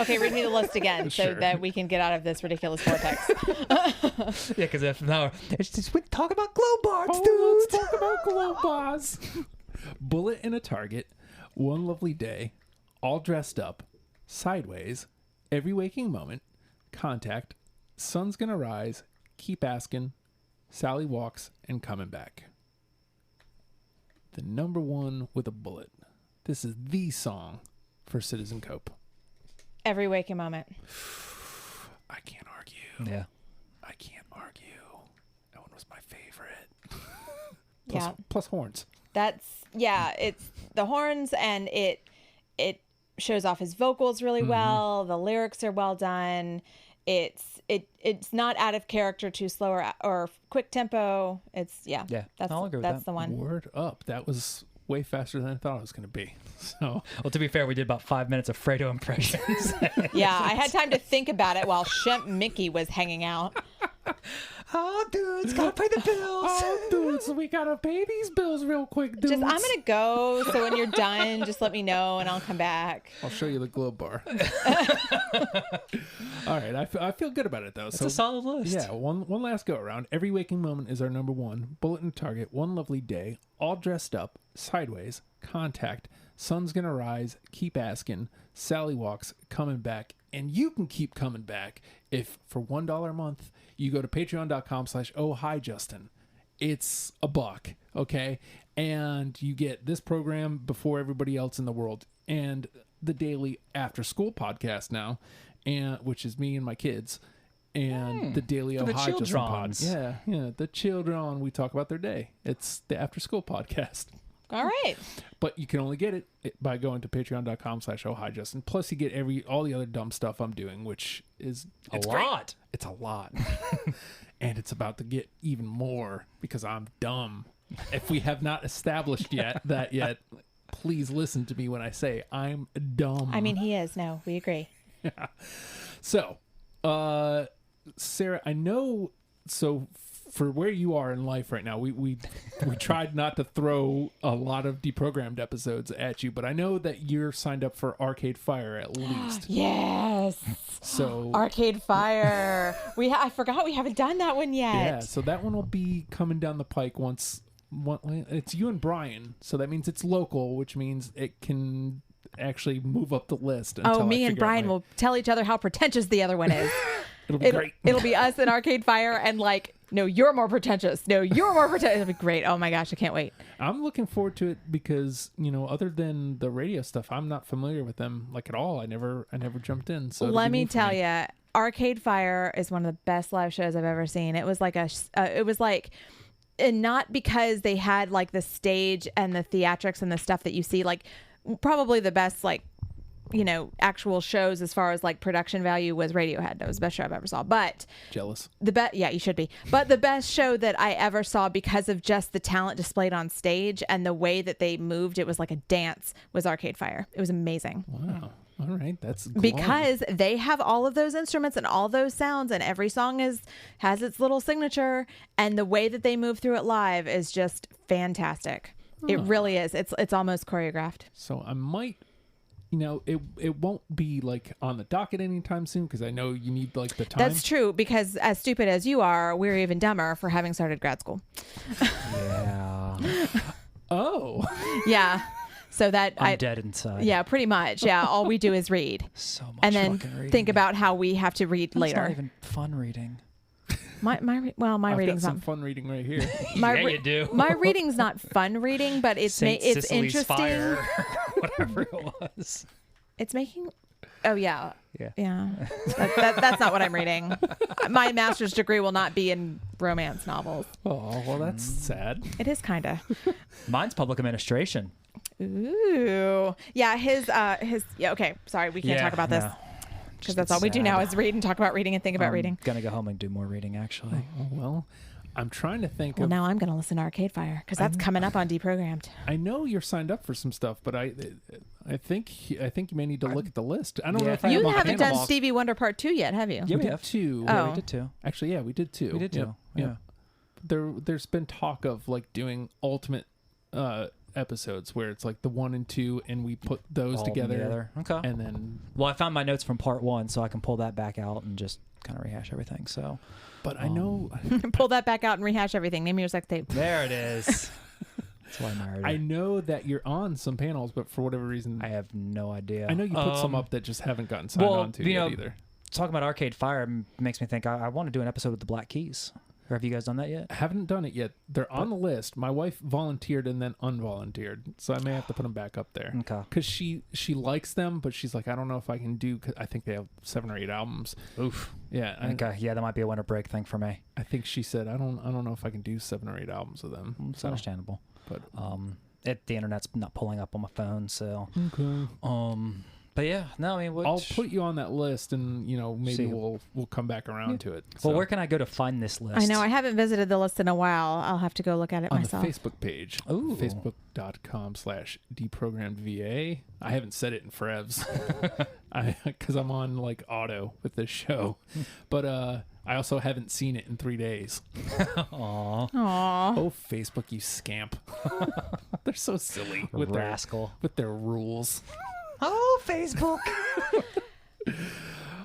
Okay, read me the list again so Sure. that we can get out of this ridiculous vortex. Yeah, because if now it's just we talk about glow bars, Oh, dude. let's talk about glow bars. Bullet in a Target, One Lovely Day, All Dressed Up, Sideways, Every Waking Moment, Contact, Sun's Gonna Rise, Keep Asking, Sally Walks, and Coming Back. The number one with a bullet. This is the song for Citizen Cope. Every waking moment. I can't argue. Yeah. I can't argue. That one was my favorite. Yeah. Plus horns. It's the horns, and it shows off his vocals really well. The lyrics are well done. It's not out of character to slower or quick tempo. Yeah, That's I'll agree with that's that. the one. Word up. That was way faster than I thought it was going to be. So, Well, to be fair, we did about 5 minutes of Fredo impressions. Yeah, I had time to think about it while Shemp Mickey was hanging out. Oh, dudes, gotta pay the bills. Oh, dudes, we gotta pay these bills real quick, dudes. Just, I'm gonna go. So when you're done, just let me know and I'll come back. I'll show you the Globe Bar. All right, I feel good about it though. It's a solid list. Yeah, one last go around. Every waking moment is our number one. Bullet and Target, One Lovely Day, All Dressed Up, Sideways, Contact, Sun's Gonna Rise, Keep Asking, Sally Walks, Coming Back, and you can keep coming back if for $1 a month you go to patreon.com/ohhijustin. It's $1, okay? And you get this program before everybody else in the world and the daily after school podcast now, and which is me and my kids. And the daily For the Ohio Justin pod. childrons. Yeah, the children. We talk about their day. It's the after school podcast. All right. But you can only get it by going to patreon.com/ohhijustin. Plus, you get all the other dumb stuff I'm doing, which is A it's great. lot. It's a lot. And it's about to get even more because I'm dumb. If we have not established that yet, please listen to me when I say I'm dumb. I mean, he is. No, we agree. So, Sarah, I know. So, for where you are in life right now, we tried not to throw a lot of deprogrammed episodes at you, but I know that you're signed up for Arcade Fire at least. Yes. So, Arcade Fire. I forgot we haven't done that one yet. yeah, so that one will be coming down the pike once. It's you and Brian, so that means it's local, which means it can actually move up the list. Oh, me and Brian will tell each other how pretentious the other one is. It'll be great. It'll be us in Arcade Fire and like, no, you're more pretentious. No, you're more pretentious. It'll be great. Oh my gosh, I can't wait. I'm looking forward to it because, other than the radio stuff, I'm not familiar with them like at all. I never jumped in. So let me tell you, Arcade Fire is one of the best live shows I've ever seen. It was like and not because they had like the stage and the theatrics and the stuff that you see, like probably the best, like, actual shows as far as like production value was Radiohead. That was the best show I've ever saw. But Jealous. Yeah, you should be. But the best show that I ever saw because of just the talent displayed on stage and the way that they moved, it was like a dance, was Arcade Fire. It was amazing. Wow. All right. That's glowing. Because they have all of those instruments and all those sounds, and every song has its little signature, and the way that they move through it live is just fantastic. It really is. It's almost choreographed. So I might, it won't be like on the docket anytime soon because I know you need like the time. That's true, because as stupid as you are, we're even dumber for having started grad school. Yeah. Oh. Yeah. So that I'm dead inside. Yeah, pretty much. Yeah. All we do is read. So much And then fucking reading. think about how we have to read It's later. not even fun reading. My I've reading's got some not fun reading right here. You do. My reading's not fun reading, but it's Saint it's Cicely's interesting. Fire, whatever it was. It's making. Oh yeah. Yeah. That's not what I'm reading. My master's degree will not be in romance novels. Oh, well, that's sad. It is kind of. Mine's public administration. Ooh. Yeah. His. Yeah. Okay. Sorry, we can't talk about this because that's all we do now is read and talk about reading and think about reading. I'm gonna go home and do more reading. Actually. Oh, well, I'm trying to think Well, of. now I'm going to listen to Arcade Fire because that's coming up on Deprogrammed. I know you're signed up for some stuff, but I think you may need to look at the list. I don't know if I You have a haven't done handle. Stevie Wonder Part 2 yet, have you? Yeah, we did have 2. Oh. Yeah, we did 2. Actually, yeah, we did 2. We did 2. Yeah. There's been talk of like doing ultimate episodes where it's like the 1 and 2, and we put those All together. Okay. And then, Well, I found my notes from part 1, so I can pull that back out and just kind of rehash everything. So but I know, Pull that back out and rehash everything. Name your sex tape. there it is. That's why I married her. I know that you're on some panels, but for whatever reason, I have no idea. I know you put some up that just haven't gotten signed on to yet either. Talking about Arcade Fire makes me think I want to do an episode with the Black Keys. Or have you guys done that yet? I haven't done it yet. They're on the list. My wife volunteered and then unvolunteered, so I may have to put them back up there. Okay. Because she likes them, but she's like, I don't know if I can do. Cause I think they have 7 or 8 albums. Oof. Yeah. Okay. Yeah, that might be a winter break thing for me. I think she said I don't know if I can do 7 or 8 albums of them. It's understandable. But the internet's not pulling up on my phone, so. okay. But yeah, no, I mean, I'll put you on that list, and maybe See. we'll come back around to it. Well, where can I go to find this list? I know. I haven't visited the list in a while. I'll have to go look at it on myself. the Facebook page. Ooh. Facebook.com/deprogrammedva. I haven't said it in forevs because I'm on like auto with this show. But I also haven't seen it in 3 days. Aw, Aw. Oh, Facebook, you scamp. They're so silly with rascal. their rules. Oh, Facebook.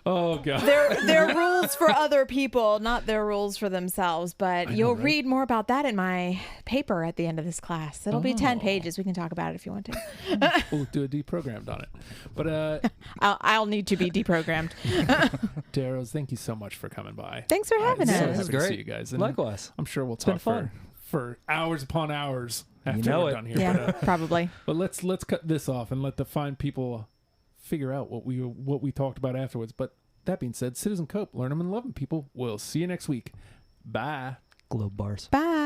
Oh, God. They're rules for other people, not their rules for themselves. But you'll right? read more about that in my paper at the end of this class. It'll be 10 pages. We can talk about it if you want to. We'll do a deprogrammed on it. But, I'll need to be deprogrammed. Darrows, thank you so much for coming by. Thanks for having I'm so us. This happy is to see great. you guys. And Likewise. I'm sure we'll been talk fun. for hours upon hours after know we're it. done here. Yeah, probably. But let's cut this off and let the fine people figure out what we talked about afterwards. But that being said, Citizen Cope, learn them and love them, people. We'll see you next week. Bye. Globe bars. Bye.